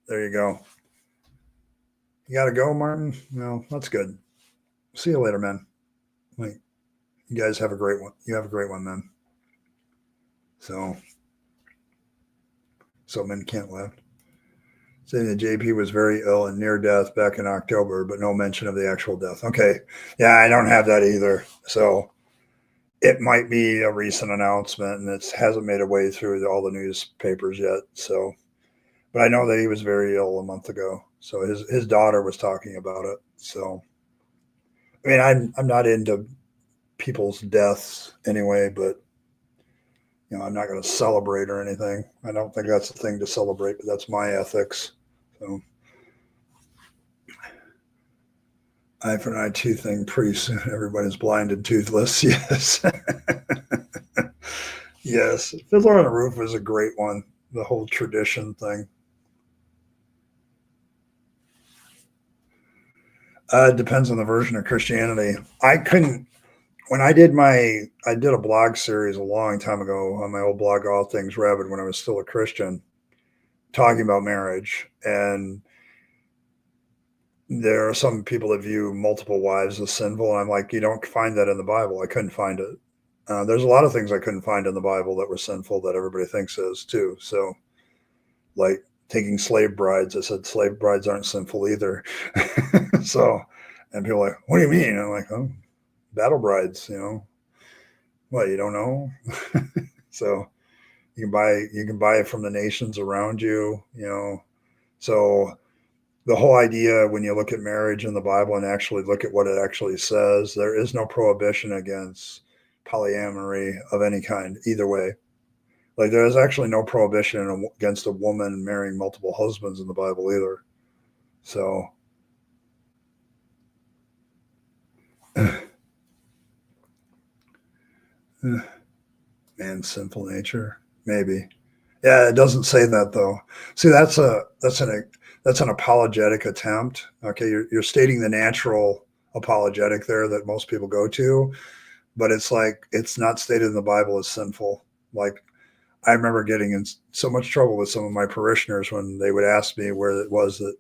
there you go. You got to go, Martin? No, that's good. See you later, man. Like, you guys have a great one. You have a great one, man. So men can't left. Saying that JP was very ill and near death back in October, but no mention of the actual death. Okay. Yeah, I don't have that either. So it might be a recent announcement and it hasn't made a way through all the newspapers yet. So, but I know that he was very ill a month ago. So his daughter was talking about it. So, I mean, I'm not into people's deaths anyway, but I'm not going to celebrate or anything. I don't think that's the thing to celebrate, but that's my ethics. So, eye for an eye, tooth thing. Pretty soon, everybody's blind and toothless. Yes, yes. Fiddler on the Roof was a great one. The whole tradition thing. It depends on the version of Christianity. I couldn't when I did a blog series a long time ago on my old blog, All Things Rabyd, when I was still a Christian, talking about marriage. And there are some people that view multiple wives as sinful. And I'm like, you don't find that in the Bible. I couldn't find it. There's a lot of things I couldn't find in the Bible that were sinful that everybody thinks is too. So, like taking slave brides, I said slave brides aren't sinful either. So, and people are like, what do you mean? I'm like, oh, battle brides, What, you don't know? So you can buy it from the nations around you, So the whole idea when you look at marriage in the Bible and actually look at what it actually says, there is no prohibition against polyamory of any kind, either way. Like there is actually no prohibition against a woman marrying multiple husbands in the Bible either. So man's sinful nature, maybe. Yeah, it doesn't say that though. See, that's an apologetic attempt. Okay, you're stating the natural apologetic there that most people go to, but it's like it's not stated in the Bible as sinful. Like I remember getting in so much trouble with some of my parishioners when they would ask me where it was that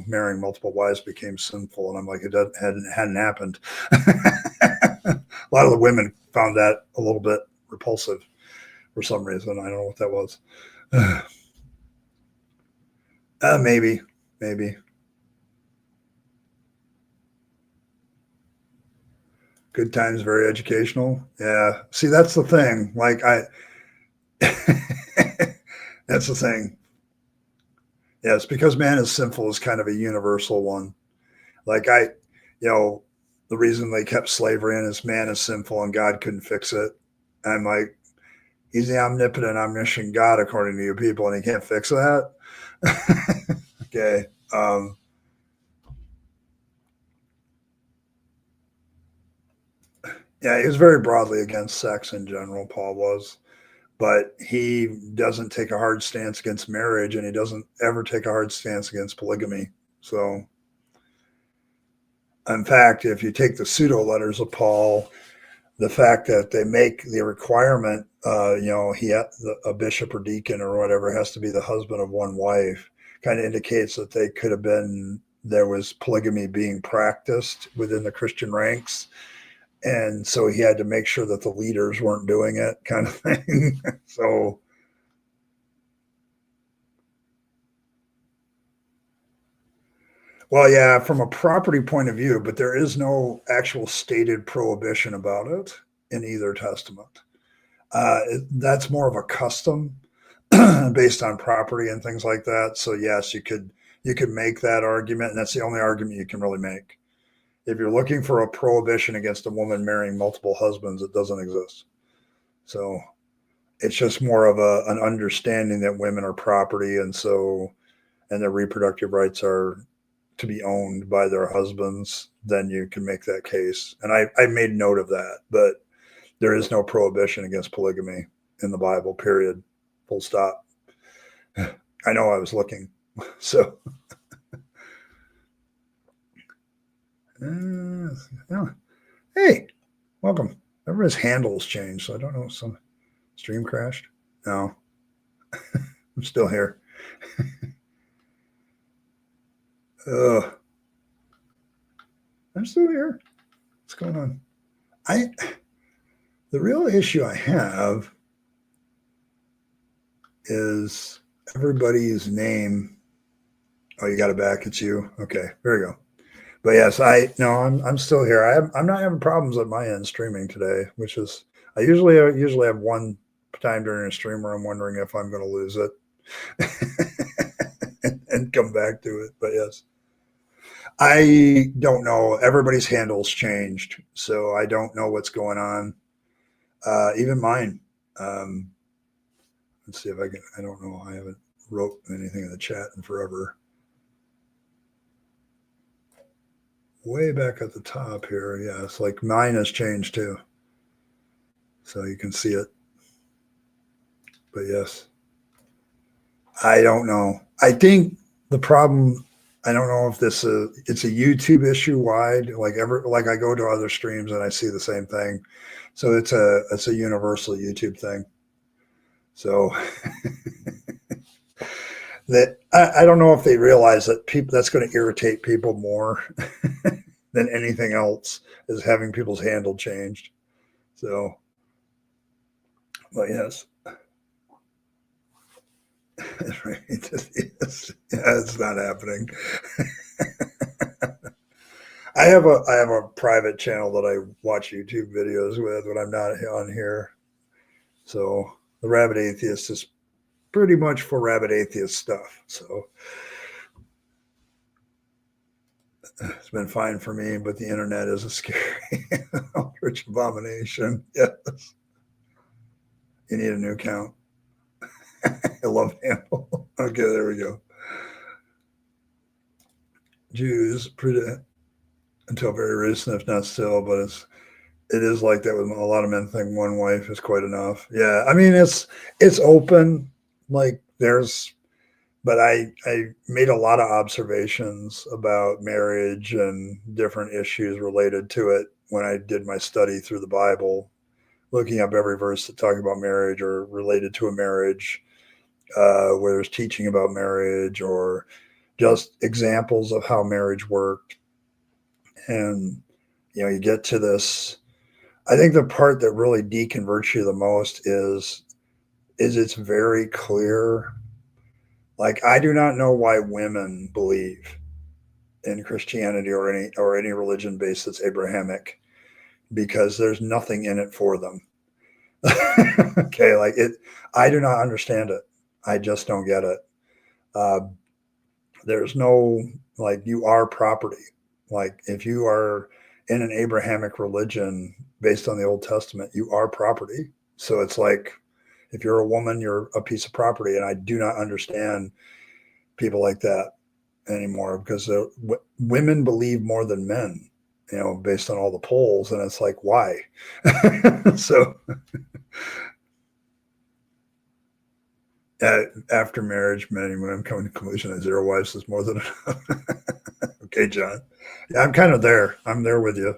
marrying multiple wives became sinful, and I'm like, hadn't happened. A lot of the women found that a little bit repulsive for some reason. I don't know what that was. Maybe. Good times, very educational. Yeah. See, that's the thing. Like that's the thing. Yes, because man is sinful is kind of a universal one. Like the reason they kept slavery in is man is sinful and God couldn't fix it. I'm like, he's the omnipotent, omniscient God according to you people, and he can't fix that. Okay. Yeah, he was very broadly against sex in general, Paul was, but he doesn't take a hard stance against marriage and he doesn't ever take a hard stance against polygamy. So, in fact, if you take the pseudo letters of Paul, the fact that they make the requirement, a bishop or deacon or whatever has to be the husband of one wife, kind of indicates that there was polygamy being practiced within the Christian ranks. And so he had to make sure that the leaders weren't doing it, kind of thing. So, well, yeah, from a property point of view, but there is no actual stated prohibition about it in either testament. That's more of a custom based on property and things like that. So yes, you could make that argument, and that's the only argument you can really make. If you're looking for a prohibition against a woman marrying multiple husbands, it doesn't exist. So it's just more of an understanding that women are property, and their reproductive rights are to be owned by their husbands. Then you can make that case. And I made note of that, but there is no prohibition against polygamy in the Bible, period. Full stop. I know I was looking. So, yeah. Hey, welcome. Everybody's handles changed, so I don't know. Some stream crashed. No, I'm still here. Ugh. I'm still here. What's going on? The real issue I have is everybody's name. Oh, you got it back. It's you. Okay, there you go. But yes, I'm still here. I'm not having problems at my end streaming today, which is I usually have one time during a stream where I'm wondering if I'm going to lose it and come back to it. But yes, I don't know. Everybody's handles changed, so I don't know what's going on. Even mine. Let's see if I can. I don't know. I haven't wrote anything in the chat in forever. Way back at the top here, yes, like mine has changed too, so you can see it. But yes, I don't know. I think the problem. I don't know if it's a YouTube issue wide. Like I go to other streams and I see the same thing, so it's a universal YouTube thing. So that I don't know if they realize that that's going to irritate people more than anything else is having people's handle changed. So, but yes. Right. Yes. Yeah, it's not happening. I have a private channel that I watch YouTube videos with when I'm not on here. So the Rabyd Atheist is pretty much for Rabyd Atheist stuff. So it's been fine for me, but the internet is a scary rich abomination. Yes. You need a new account. I love handle. Okay, there we go. Jews, until very recent, if not still, but it is like that with a lot of men think one wife is quite enough. Yeah, I mean it's open. Like but I made a lot of observations about marriage and different issues related to it when I did my study through the Bible, looking up every verse that talk about marriage or related to a marriage, where there's teaching about marriage or just examples of how marriage worked. And, you get to this. I think the part that really deconverts you the most is it's very clear. Like, I do not know why women believe in Christianity or any religion based that's Abrahamic, because there's nothing in it for them. Okay, like I do not understand it. I just don't get it. There's no, like, you are property. Like, if you are in an Abrahamic religion based on the Old Testament, you are property. So it's like, if you're a woman, you're a piece of property. And I do not understand people like that anymore, because women believe more than men, based on all the polls. And it's like, why? So after marriage, many women come to the conclusion that 0 wives is more than enough. Okay, John. Yeah, I'm kind of there. I'm there with you.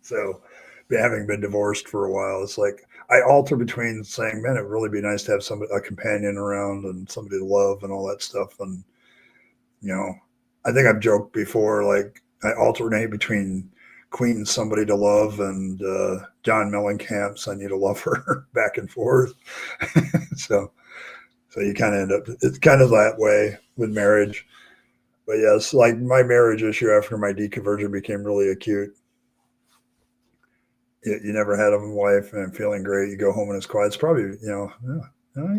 So having been divorced for a while, it's like I alter between saying, man, it'd really be nice to have a companion around and somebody to love and all that stuff. And, I think I've joked before, like I alternate between Queen Somebody to Love and John Mellencamp's I Need a Lover back and forth. So you kind of end up, it's kind of that way with marriage. But yes, like my marriage issue after my deconversion became really acute. You never had a wife and feeling great. You go home and it's quiet. It's probably,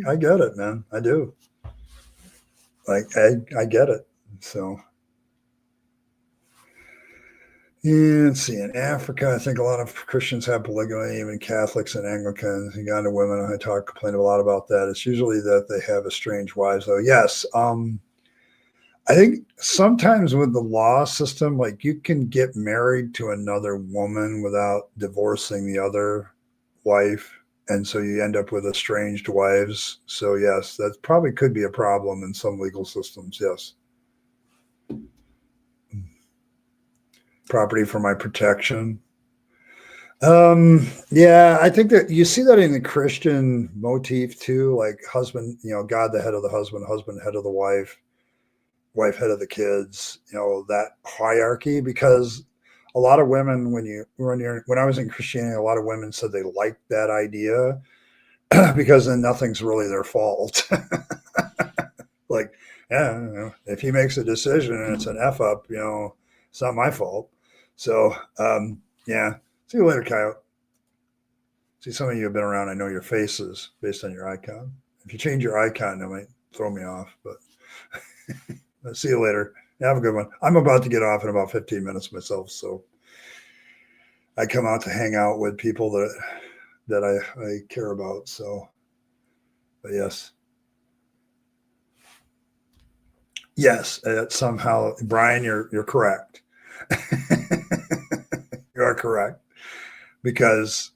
I get it, man. I do. Like, I get it. So, let's see. In Africa, I think a lot of Christians have polygamy, even Catholics and Anglicans. Uganda women, I complain a lot about that. It's usually that they have estranged wives, though. Yes. I think sometimes with the law system, like you can get married to another woman without divorcing the other wife. And so you end up with estranged wives. So yes, that probably could be a problem in some legal systems. Yes. Property for my protection. Yeah, I think that you see that in the Christian motif too, like husband, God, the head of the husband, husband, head of the wife. wife head of the kids, that hierarchy, because a lot of women, when I was in Christianity, a lot of women said they liked that idea because then nothing's really their fault. Like, yeah, if he makes a decision and it's an F up, it's not my fault. So, yeah. See you later, Coyote. See, some of you have been around. I know your faces based on your icon. If you change your icon, that might throw me off. But see you later. Have a good one. I'm about to get off in about 15 minutes myself, so I come out to hang out with people that I care about. So, but yes, somehow, Brian, you're correct. You are correct, because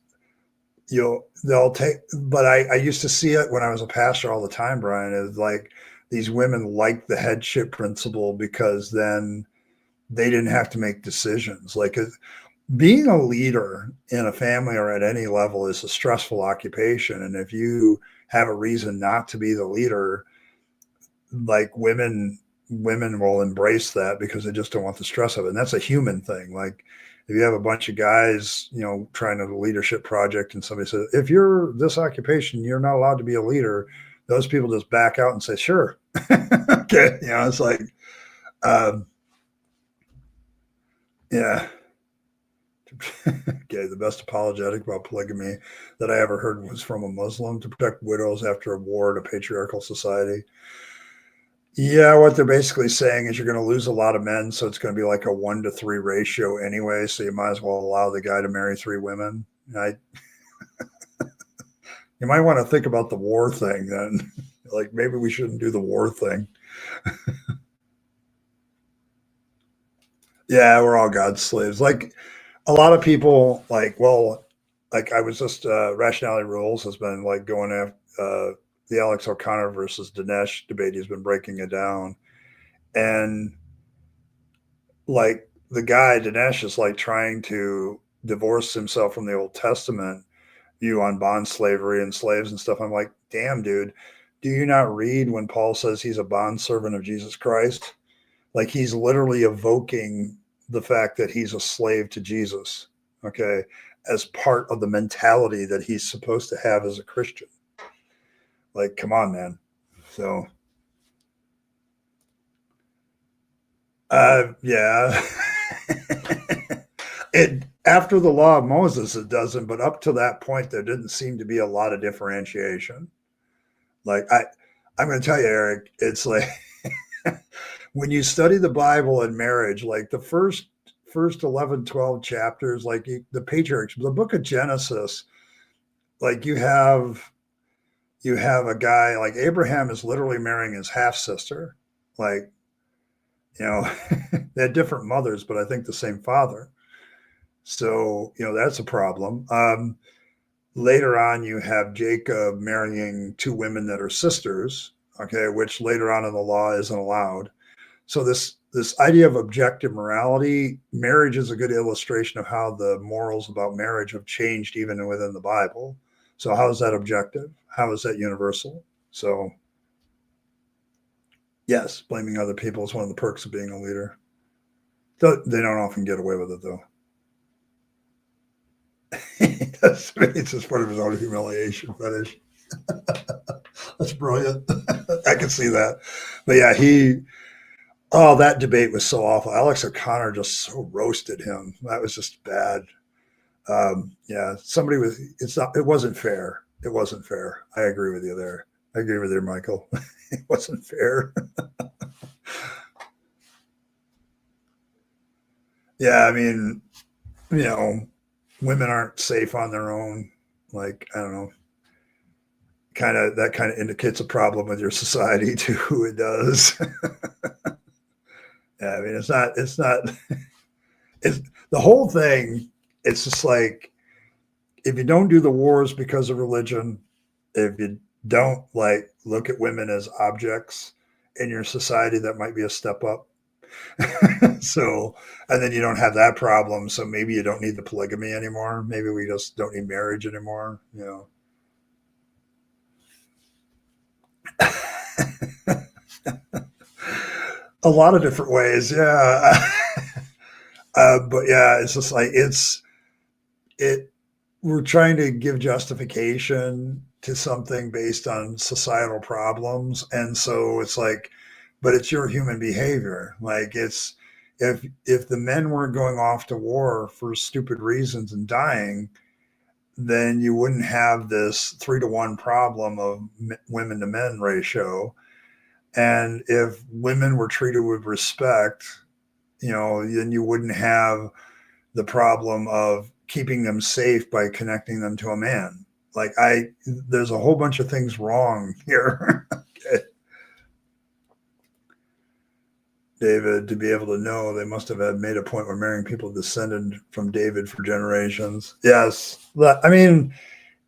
they'll take, but I used to see it when I was a pastor all the time, Brian, is like these women like the headship principle because then they didn't have to make decisions. Like, being a leader in a family or at any level is a stressful occupation. And if you have a reason not to be the leader, like women will embrace that because they just don't want the stress of it. And that's a human thing. Like, if you have a bunch of guys, trying to leadership project and somebody says, if you're this occupation, you're not allowed to be a leader. Those people just back out and say, sure. Okay. It's like, yeah. Okay. The best apologetic about polygamy that I ever heard was from a Muslim: to protect widows after a war in a patriarchal society. Yeah, what they're basically saying is you're going to lose a lot of men, so it's going to be like a 1-to-3 ratio anyway. So you might as well allow the guy to marry 3 women. You might want to think about the war thing then. Like, maybe we shouldn't do the war thing. Yeah, we're all God's slaves. Like, a lot of people, like I was just Rationality Rules has been like going after the Alex O'Connor versus Dinesh debate. He's been breaking it down, and like the guy Dinesh is like trying to divorce himself from the Old Testament view on bond slavery and slaves and stuff. I'm like, damn, dude, do you not read when Paul says he's a bond servant of Jesus Christ? Like, he's literally evoking the fact that he's a slave to Jesus, okay, as part of the mentality that he's supposed to have as a Christian. Like, come on, man. So, yeah. It, after the law of Moses, it doesn't, but up to that point, there didn't seem to be a lot of differentiation. Like, I'm going to tell you, Eric, it's like when you study the Bible and marriage, like the first 11, 12 chapters, like the patriarchs, the book of Genesis, like you have a guy like Abraham is literally marrying his half sister. Like, they had different mothers, but I think the same father. So, that's a problem. Later on, you have Jacob marrying 2 women that are sisters, okay, which later on in the law isn't allowed. So this idea of objective morality, marriage is a good illustration of how the morals about marriage have changed even within the Bible. So how is that objective? How is that universal? So yes, blaming other people is one of the perks of being a leader. They don't often get away with it, though. It's just part of his own humiliation fetish. That's brilliant. I can see that. But yeah, that debate was so awful. Alex O'Connor just so roasted him. That was just bad. Yeah, it wasn't fair. It wasn't fair. I agree with you there. I agree with you, Michael. It wasn't fair. Yeah, I mean, women aren't safe on their own. Like, I don't know, that kind of indicates a problem with your society too. It does. Yeah, I mean, it's not, it's the whole thing. It's just like, if you don't do the wars because of religion, if you don't like look at women as objects in your society, that might be a step up. So, and then you don't have that problem. So maybe you don't need the polygamy anymore. Maybe we just don't need marriage anymore. A lot of different ways, yeah. But yeah, it's just like it. We're trying to give justification to something based on societal problems, and so it's like, but it's your human behavior. Like it's if the men weren't going off to war for stupid reasons and dying, then you wouldn't have this 3-to-1 problem of women to men ratio. And if women were treated with respect, then you wouldn't have the problem of keeping them safe by connecting them to a man. Like there's a whole bunch of things wrong here. Okay. David, to be able to know, they must have had made a point where marrying people descended from David for generations. Yes. I mean,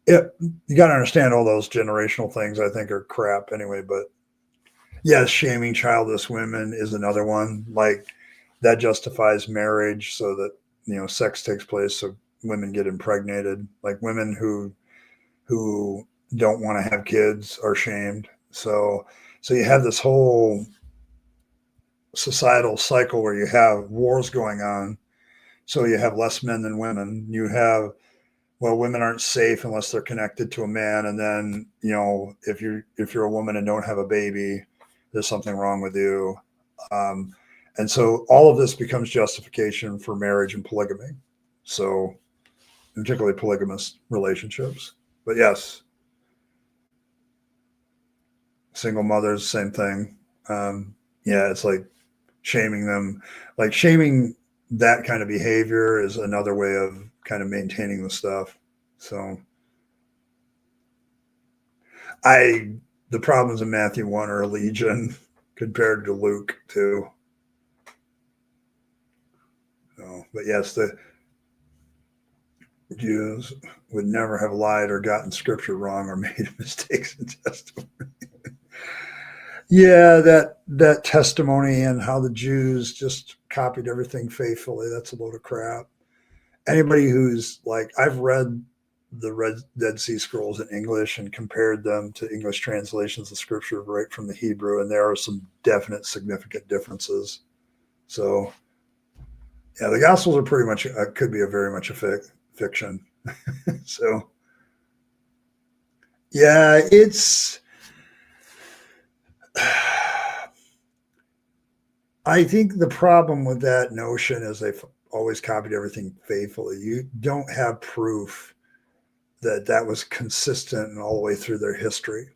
you got to understand all those generational things, I think, are crap anyway. But yes, shaming childless women is another one. Like that justifies marriage so that, sex takes place so women get impregnated. Like women who don't want to have kids are shamed. So you have this whole societal cycle where you have wars going on. So you have less men than women. You have, well, women aren't safe unless they're connected to a man. And then, if you're a woman and don't have a baby, there's something wrong with you. And so all of this becomes justification for marriage and polygamy. So particularly polygamous relationships. But yes, single mothers, same thing. Yeah, it's like shaming them. Like shaming that kind of behavior is another way of kind of maintaining the stuff. So the problems in Matthew 1 are legion compared to Luke 2. So, but yes, the Jews would never have lied or gotten scripture wrong or made mistakes in testimony. Yeah, that testimony and how the Jews just copied everything faithfully, that's a load of crap. Anybody who's like, I've read the Dead Sea Scrolls in English and compared them to English translations of scripture right from the Hebrew, and there are some definite significant differences. So, yeah, the Gospels are pretty much, could be very much a fiction. So, yeah, I think the problem with that notion is they've always copied everything faithfully. You don't have proof that was consistent all the way through their history.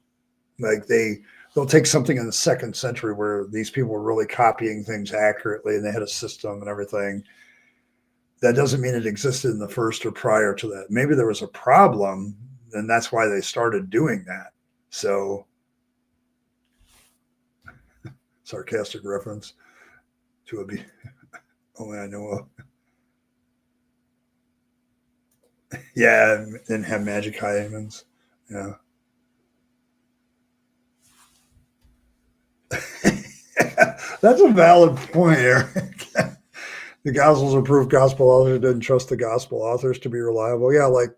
Like they'll take something in the 2nd century where these people were really copying things accurately and they had a system and everything. That doesn't mean it existed in the first or prior to that. Maybe there was a problem, and that's why they started doing that. So, sarcastic reference to a only I know of. Yeah, and have magic hymens. Yeah. That's a valid point, Eric. The Gospels are proof gospel authors didn't trust the gospel authors to be reliable. Yeah, like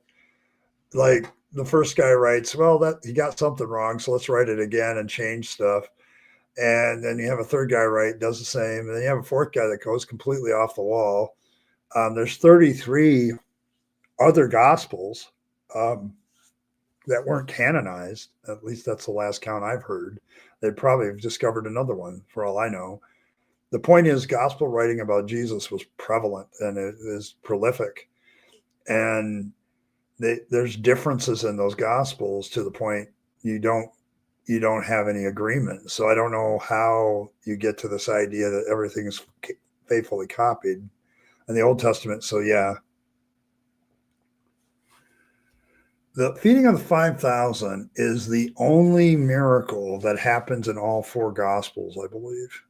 the first guy writes, well, that he got something wrong, so let's write it again and change stuff. And then you have a third guy write, does the same, and then you have a fourth guy that goes completely off the wall. There's 33 other gospels that weren't canonized. At least that's the last count I've heard. They probably have discovered another one, for all I know. The point is, gospel writing about Jesus was prevalent and it is prolific. And there's differences in those gospels to the point you don't have any agreement. So I don't know how you get to this idea that everything is faithfully copied in the Old Testament. So yeah, the feeding of the 5,000 is the only miracle that happens in all 4 gospels, I believe.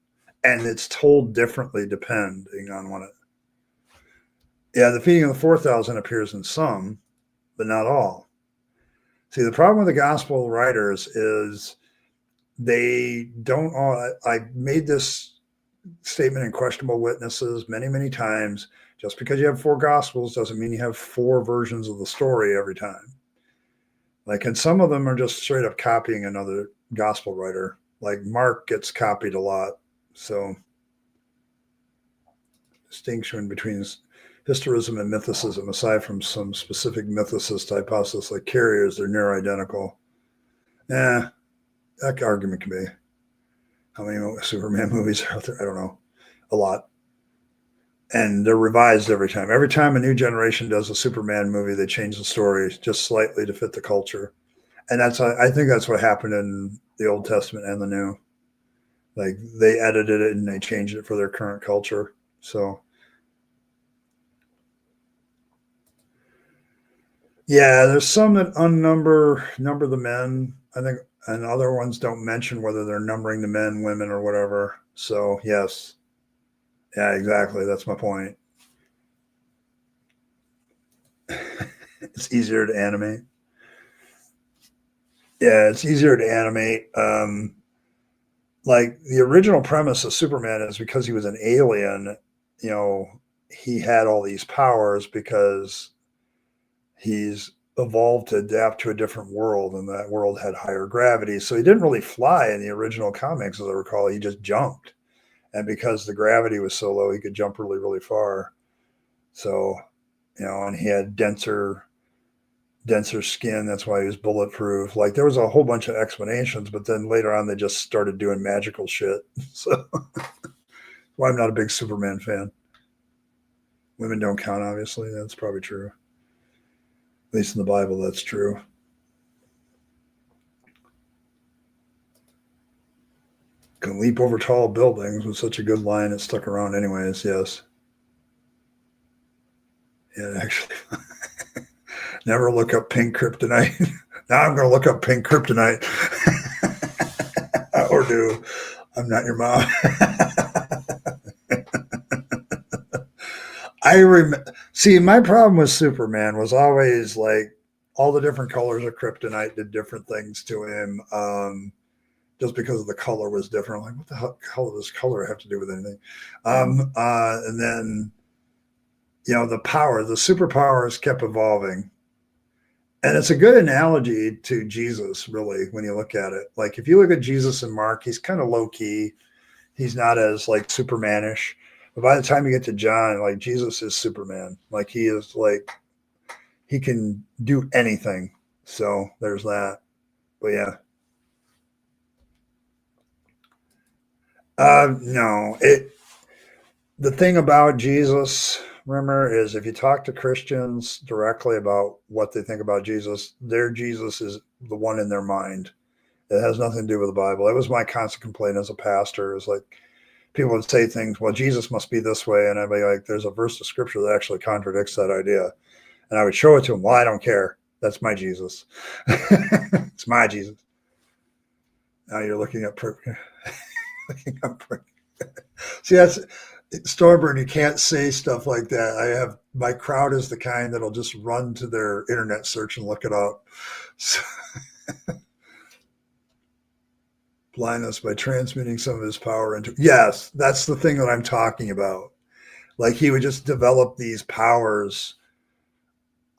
And it's told differently depending on what it. Yeah, the feeding of the 4,000 appears in some, but not all. See, the problem with the gospel writers is they don't all. I made this statement in Questionable Witnesses many, many times. Just because you have 4 gospels doesn't mean you have 4 versions of the story every time. Like, and some of them are just straight up copying another gospel writer. Like Mark gets copied a lot. So, distinction between historism and mythicism, aside from some specific mythicist hypothesis like carriers, they're near identical. That argument can be. How many Superman movies are out there? I don't know. A lot. And they're revised every time. Every time a new generation does a Superman movie, they change the story just slightly to fit the culture. And I think that's what happened in the Old Testament and the New. Like they edited it and they changed it for their current culture. So, yeah, there's some that number the men, I think, and other ones don't mention whether they're numbering the men, women, or whatever. So, yes. Yeah, exactly. That's my point. It's easier to animate. Yeah, it's easier to animate. Like the original premise of Superman is because he was an alien, you know, he had all these powers because he's evolved to adapt to a different world, and that world had higher gravity. So he didn't really fly in the original comics, as I recall. He just jumped. And because the gravity was so low, he could jump really, really far. So, and he had denser skin. That's why he was bulletproof. Like there was a whole bunch of explanations, but then later on they just started doing magical shit. So well, I'm not a big Superman fan. Women don't count, obviously. That's probably true. At least in the Bible, that's true. Can leap over tall buildings was such a good line. It stuck around anyways, yes. Yeah, actually. Never look up pink kryptonite. Now I'm going to look up pink kryptonite. Or do. I'm not your mom. See, my problem with Superman was always like all the different colors of kryptonite did different things to him. Just because the color was different. I'm like, what the hell does color have to do with anything? And then, the superpowers kept evolving. And it's a good analogy to Jesus, really, when you look at it. Like, if you look at Jesus and Mark, he's kind of low key. He's not as like Supermanish. But by the time you get to John, like Jesus is Superman. Like he is like, he can do anything. So there's that. But yeah. No, the thing about Jesus, remember, is if you talk to Christians directly about what they think about Jesus, their Jesus is the one in their mind. It has nothing to do with the Bible. That was my constant complaint as a pastor. Is like people would say things, well, Jesus must be this way. And I'd be like, there's a verse of scripture that actually contradicts that idea. And I would show it to them. Well, I don't care. That's my Jesus. It's my Jesus. Now you're looking up. See, that's Stormburn. You can't say stuff like that. My crowd is the kind that'll just run to their internet search and look it up. So, blind us by transmitting some of his power into. Yes, that's the thing that I'm talking about. Like he would just develop these powers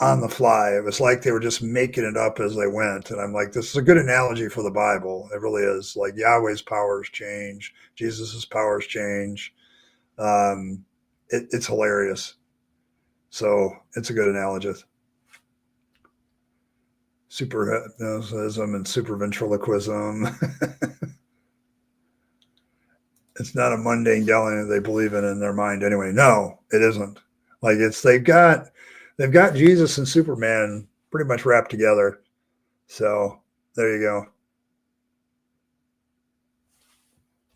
on the fly. It was like they were just making it up as they went. And I'm like, this is a good analogy for the Bible. It really is. Like Yahweh's powers change, Jesus's powers change. It's hilarious. So it's a good analogy. Super hypnotism and super ventriloquism. It's not a mundane gallery that they believe in their mind anyway. No, it isn't. Like they've got Jesus and Superman pretty much wrapped together. So there you go.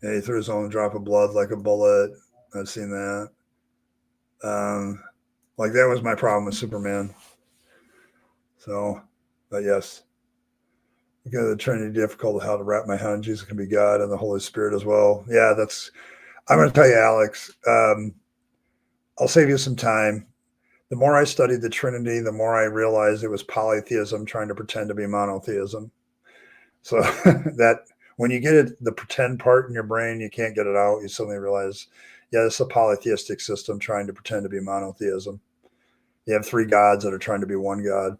Yeah, he threw his own drop of blood like a bullet. I've seen that. Like that was my problem with Superman. So, but yes. Because the Trinity difficult how to wrap my hand. Jesus can be God and the Holy Spirit as well. Yeah, I'm going to tell you, Alex, I'll save you some time. The more I studied the Trinity, the more I realized it was polytheism trying to pretend to be monotheism. So that when you get the pretend part in your brain, you can't get it out. You suddenly realize, yeah, it's a polytheistic system trying to pretend to be monotheism. You have three gods that are trying to be one God.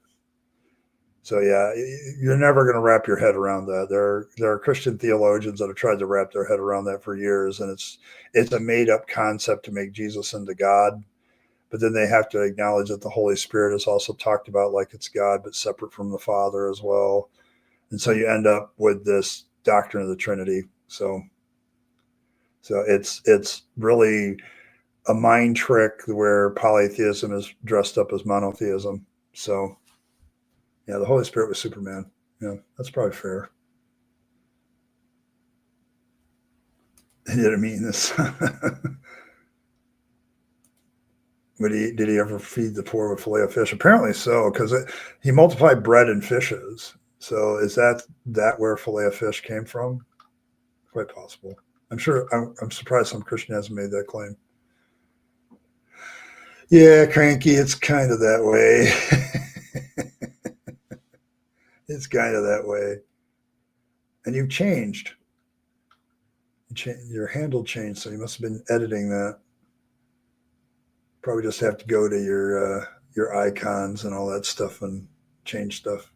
So yeah, you're never going to wrap your head around that. There are Christian theologians that have tried to wrap their head around that for years, and it's a made up concept to make Jesus into God. But then they have to acknowledge that the Holy Spirit is also talked about like it's God, but separate from the Father as well. And so you end up with this doctrine of the Trinity. So it's really a mind trick where polytheism is dressed up as monotheism. So yeah, the Holy Spirit was Superman. Yeah, that's probably fair. He didn't mean this. Did he ever feed the poor with fillet of fish? Apparently so, because he multiplied bread and fishes. So is that where fillet of fish came from? Quite possible. I'm sure. I'm surprised some Christian hasn't made that claim. Yeah, cranky. It's kind of that way. It's kind of that way. And you've changed. Your handle changed, so you must have been editing that. Probably just have to go to your icons and all that stuff and change stuff.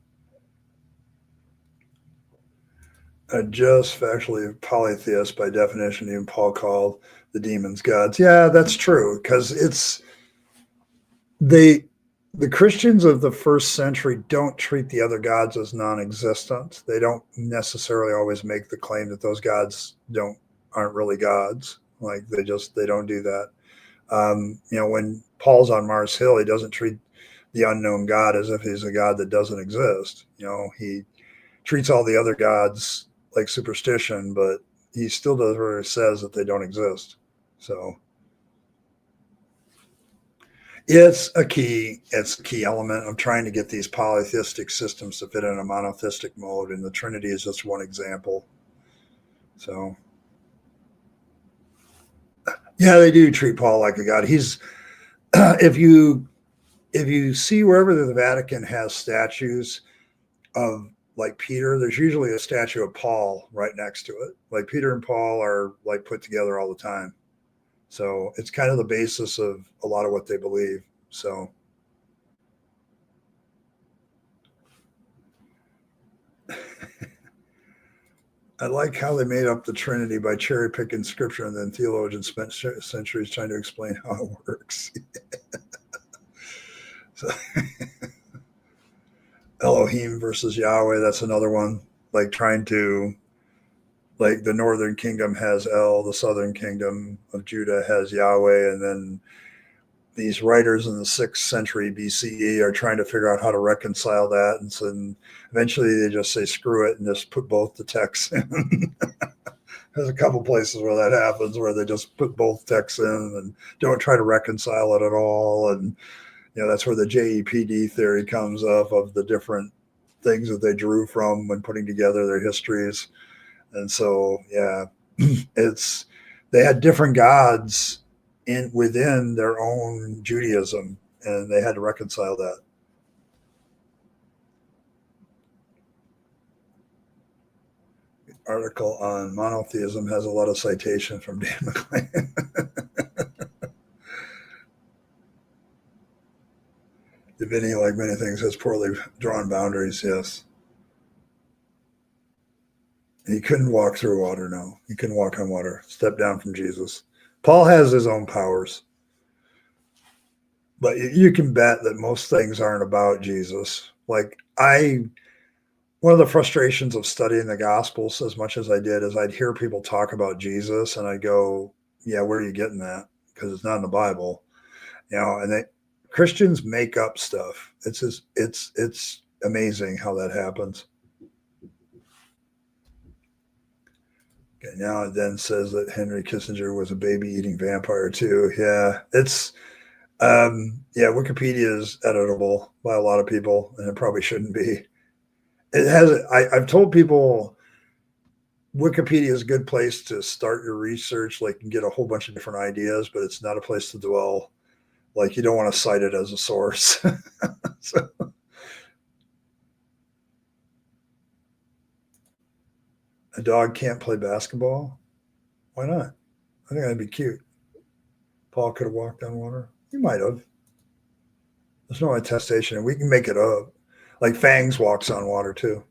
A just factually polytheist by definition, even Paul called the demons gods. Yeah, that's true, because they the Christians of the first century don't treat the other gods as non-existent. They don't necessarily always make the claim that those gods aren't really gods. Like they don't do that. When Paul's on Mars Hill, he doesn't treat the unknown God as if he's a God that doesn't exist. He treats all the other gods like superstition, but he still says that they don't exist. So it's a key element of trying to get these polytheistic systems to fit in a monotheistic mode, and the Trinity is just one example. So yeah, they do treat Paul like a god. He's if you see wherever the Vatican has statues of like Peter, there's usually a statue of Paul right next to it. Like Peter and Paul are like put together all the time. So it's kind of the basis of a lot of what they believe. So I like how they made up the Trinity by cherry picking scripture, and then theologians spent centuries trying to explain how it works. So, Elohim versus Yahweh, that's another one. Like trying to, like the northern kingdom has El, the southern kingdom of Judah has Yahweh, and then these writers in the 6th century BCE are trying to figure out how to reconcile that. And so eventually they just say, screw it, and just put both the texts in. There's a couple places where that happens, where they just put both texts in and don't try to reconcile it at all. And, that's where the JEPD theory comes up, of the different things that they drew from when putting together their histories. And so, yeah, they had different gods within their own Judaism, and they had to reconcile that. The article on monotheism has a lot of citation from Dan McLean. Divinity, like many things, has poorly drawn boundaries. Yes. He couldn't walk through water. No, he couldn't walk on water. Step down from Jesus. Paul has his own powers, but you can bet that most things aren't about Jesus. Like one of the frustrations of studying the Gospels as much as I did is I'd hear people talk about Jesus, and I'd go, "Yeah, where are you getting that? Because it's not in the Bible." And Christians make up stuff. It's amazing how that happens. Okay, now it then says that Henry Kissinger was a baby eating vampire too. Yeah, Wikipedia is editable by a lot of people, and it probably shouldn't be. I've told people Wikipedia is a good place to start your research, like and get a whole bunch of different ideas, but it's not a place to dwell. Like you don't want to cite it as a source. So, a dog can't play basketball? Why not? I think that'd be cute. Paul could have walked on water. He might have. There's no attestation, and we can make it up. Like Fangs walks on water too.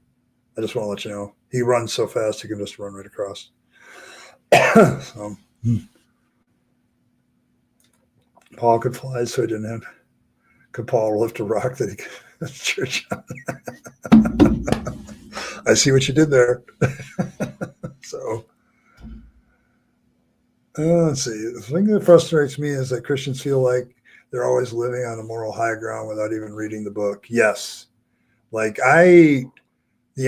I just want to let you know. He runs so fast he can just run right across. So, Paul could fly, so he didn't have. Could Paul lift a rock that he could church on? I see what you did there. So, let's see. The thing that frustrates me is that Christians feel like they're always living on a moral high ground without even reading the book. Yes. Like the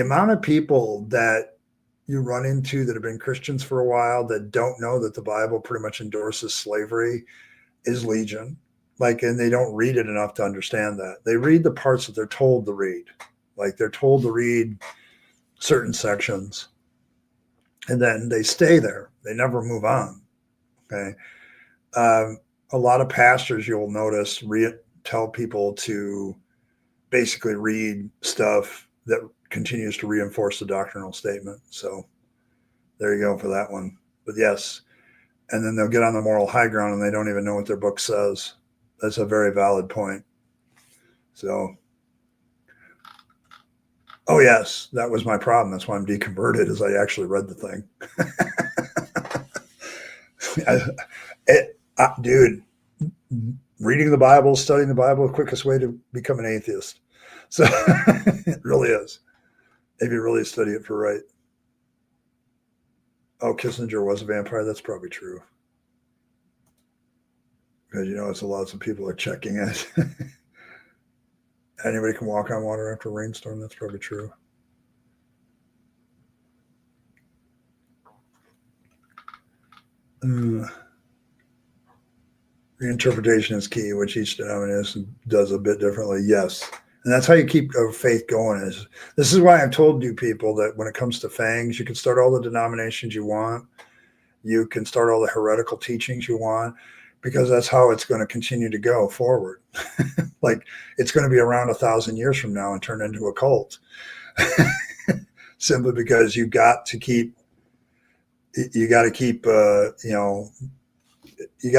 amount of people that you run into that have been Christians for a while that don't know that the Bible pretty much endorses slavery is legion. Like, and they don't read it enough to understand that. They read the parts that they're told to read. Like they're told to read certain sections and then they stay there. They never move on. Okay. A lot of pastors, you'll notice, tell people to basically read stuff that continues to reinforce the doctrinal statement. So there you go for that one. But yes. And then they'll get on the moral high ground and they don't even know what their book says. That's a very valid point. So, oh yes, that was my problem. That's why I'm deconverted, is I actually read the thing. Dude, reading the Bible, studying the Bible, the quickest way to become an atheist. So it really is, if you really study it for right. Oh, Kissinger was a vampire. That's probably true. Because, it's lots of people are checking it. Anybody can walk on water after a rainstorm. That's probably true. Reinterpretation is key, which each denomination does a bit differently. Yes. And that's how you keep faith going. This is why I've told you people that when it comes to Fangs, you can start all the denominations you want. You can start all the heretical teachings you want, because that's how it's going to continue to go forward. Like it's going to be around 1,000 years from now and turn into a cult. Simply because you got to keep, you got to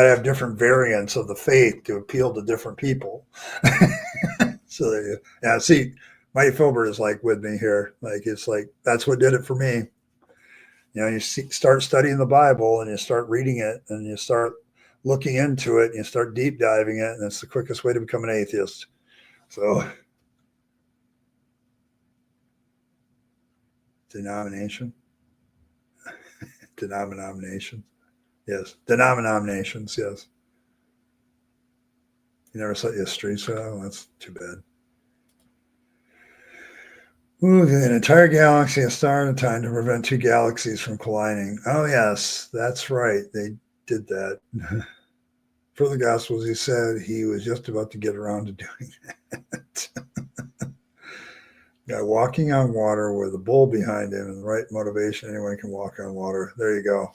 have different variants of the faith to appeal to different people. So there you, yeah, see, my Philbert is like with me here. Like, it's like, that's what did it for me. You start studying the Bible and you start reading it and you start looking into it and you start deep diving it. And it's the quickest way to become an atheist. So denomination. Denominations. Yes. Denominations. Yes. You never saw history, so that's too bad. Ooh, an entire galaxy, a star at a time, to prevent two galaxies from colliding. Oh, yes, that's right. They did that. For the Gospels, he said he was just about to get around to doing that. Guy walking on water with a bull behind him and the right motivation, anyone can walk on water. There you go.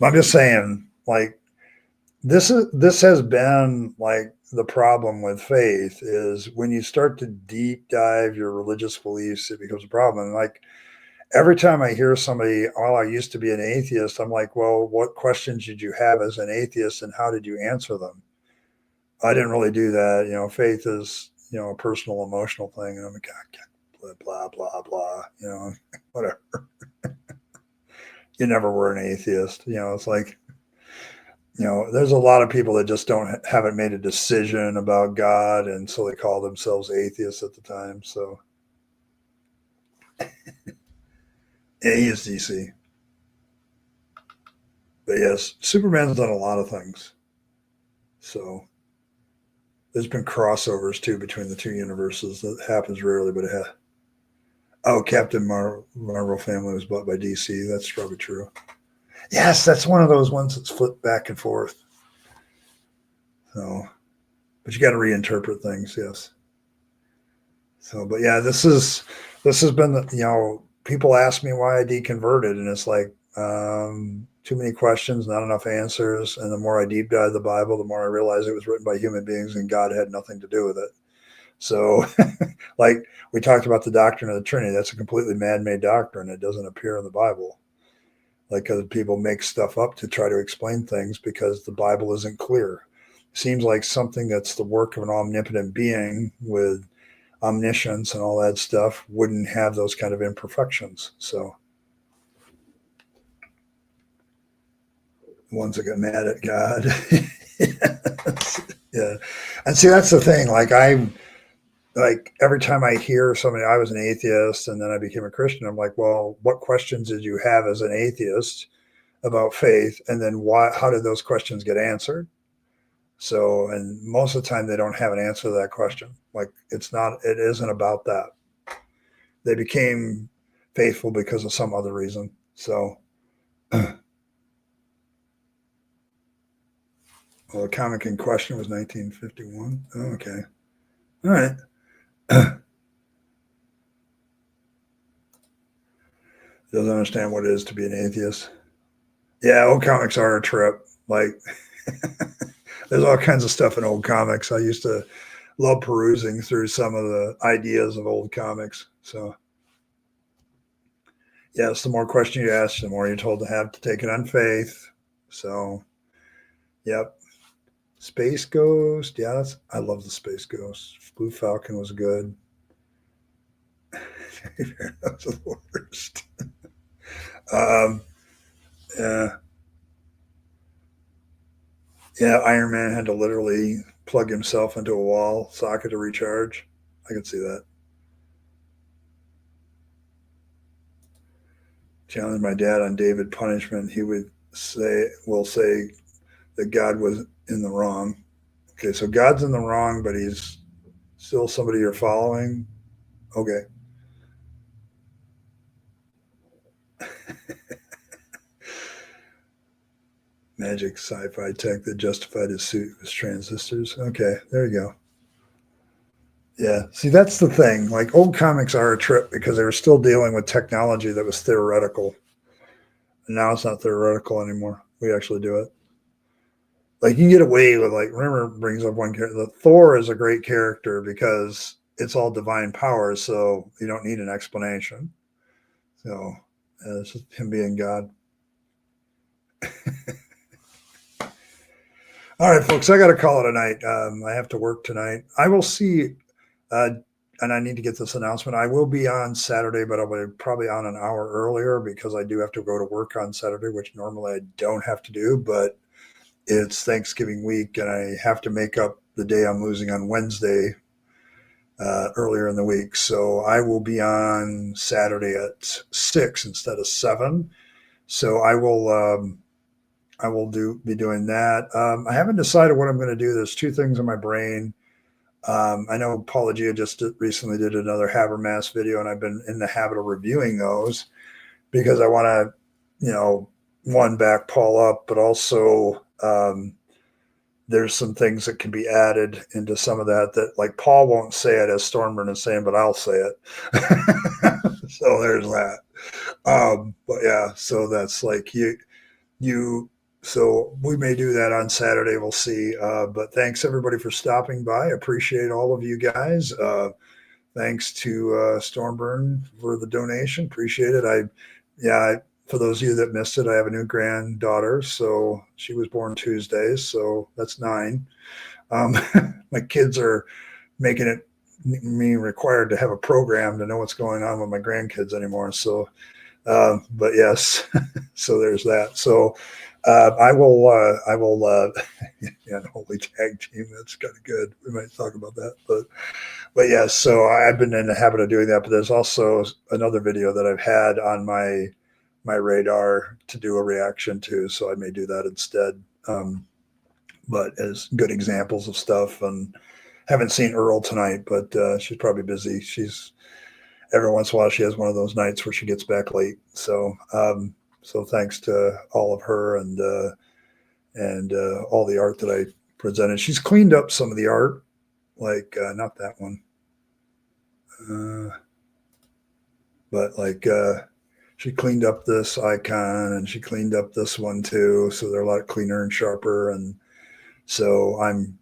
I'm just saying, like, this has been like the problem with faith, is when you start to deep dive your religious beliefs, it becomes a problem. And like every time I hear somebody, oh, I used to be an atheist, I'm like, well, what questions did you have as an atheist and how did you answer them? I didn't really do that. Faith is, a personal, emotional thing. And I'm like, blah, blah, blah, blah, whatever. You never were an atheist. It's like, there's a lot of people that just haven't made a decision about God, and so they call themselves atheists at the time. So, yeah, he is DC. But yes, Superman's done a lot of things. So, there's been crossovers too between the two universes. That happens rarely, but it has. Oh, Captain Marvel family was bought by DC. That's probably true. Yes, that's one of those ones that's flipped back and forth. So, but you got to reinterpret things, yes. So, but yeah, this has been people ask me why I deconverted, and it's like too many questions, not enough answers. And the more I deep dive the Bible, the more I realize it was written by human beings and God had nothing to do with it. So, like we talked about the doctrine of the Trinity, that's a completely man-made doctrine. It doesn't appear in the Bible. Like, because people make stuff up to try to explain things because the Bible isn't clear. It seems like something that's the work of an omnipotent being with omniscience and all that stuff wouldn't have those kind of imperfections. So the ones that get mad at God. Yeah. And see, that's the thing. Like every time I hear somebody, I was an atheist and then I became a Christian. I'm like, well, what questions did you have as an atheist about faith? And then how did those questions get answered? So, and most of the time they don't have an answer to that question. Like it isn't about that. They became faithful because of some other reason. So, well, the comic in question was 1951. Oh, okay. All right. Doesn't understand what it is to be an atheist. Yeah, old comics are a trip. Like, there's all kinds of stuff in old comics. I used to love perusing through some of the ideas of old comics. So, yes, the more questions you ask, the more you're told to have to take it on faith. So, yep. Space Ghost. Yeah, I love the Space Ghost. Blue Falcon was good. That was the worst. Yeah. Yeah, Iron Man had to literally plug himself into a wall socket to recharge. I could see that. Challenge my dad on David punishment. He will say that God was in the wrong. Okay, so God's in the wrong, but he's still somebody you're following. Okay. Magic sci-fi tech that justified his suit with transistors. Okay, there you go. Yeah. See, that's the thing. Like old comics are a trip because they were still dealing with technology that was theoretical. And now it's not theoretical anymore. We actually do it. Like you can get away with remember brings up one character. The Thor is a great character because it's all divine power, so you don't need an explanation. So it's just him being God. All right, folks, I got to call it a night. I have to work tonight. I will see, and I need to get this announcement. I will be on Saturday, but I'll be probably on an hour earlier because I do have to go to work on Saturday, which normally I don't have to do, but it's Thanksgiving week, and I have to make up the day I'm losing on Wednesday earlier in the week. So I will be on Saturday at 6 instead of 7. So I will be doing that. I haven't decided what I'm going to do. There's two things in my brain. I know Paula Gia just recently did another Habermas video, and I've been in the habit of reviewing those because I want to, one, back Paul up, but also there's some things that can be added into some of that like Paul won't say it as Stormburn is saying, but I'll say it. So there's that. But yeah, so that's like so we may do that on Saturday. We'll see. But thanks everybody for stopping by. Appreciate all of you guys. Thanks to Stormburn for the donation. Appreciate it. For those of you that missed it, I have a new granddaughter. So she was born Tuesday. So that's 9. My kids are making it me required to have a program to know what's going on with my grandkids anymore. So, but yes, so there's that. So I will, yeah, the Holy Tag Team. That's kind of good. We might talk about that, but yes. So I've been in the habit of doing that. But there's also another video that I've had on my radar to do a reaction to. So I may do that instead. But as good examples of stuff, and haven't seen Earl tonight, but she's probably busy. Every once in a while she has one of those nights where she gets back late. So so thanks to all of her and all the art that I presented. She's cleaned up some of the art, like not that one, but like she cleaned up this icon and she cleaned up this one too. So they're a lot cleaner and sharper. And so I'm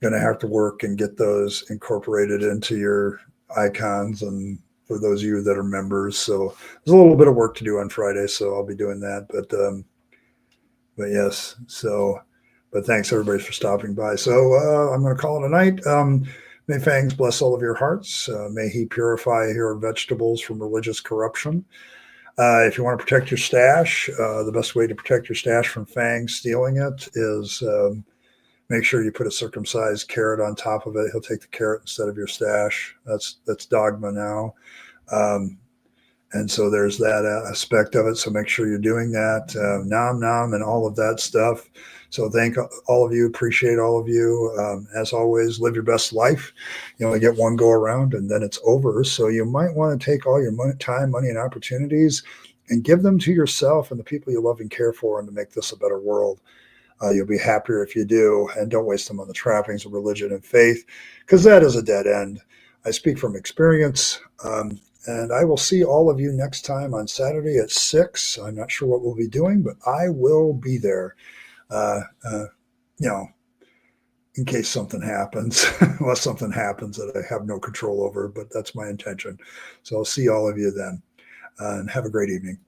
going to have to work and get those incorporated into your icons and for those of you that are members. So there's a little bit of work to do on Friday, so I'll be doing that. But yes, but thanks everybody for stopping by. So I'm going to call it a night. May Fangs bless all of your hearts. May he purify your vegetables from religious corruption. If you want to protect your stash, the best way to protect your stash from Fangs stealing it is make sure you put a circumcised carrot on top of it. He'll take the carrot instead of your stash. That's dogma now. And so there's that aspect of it. So make sure you're doing that. Nom nom and all of that stuff. So thank all of you. Appreciate all of you. As always, live your best life. You only get one go around and then it's over. So you might want to take all your time, money, and opportunities and give them to yourself and the people you love and care for, and to make this a better world. You'll be happier if you do. And don't waste them on the trappings of religion and faith, because that is a dead end. I speak from experience. And I will see all of you next time on Saturday at 6. I'm not sure what we'll be doing, but I will be there, in case something happens, unless something happens that I have no control over, but that's my intention. So I'll see all of you then, and have a great evening.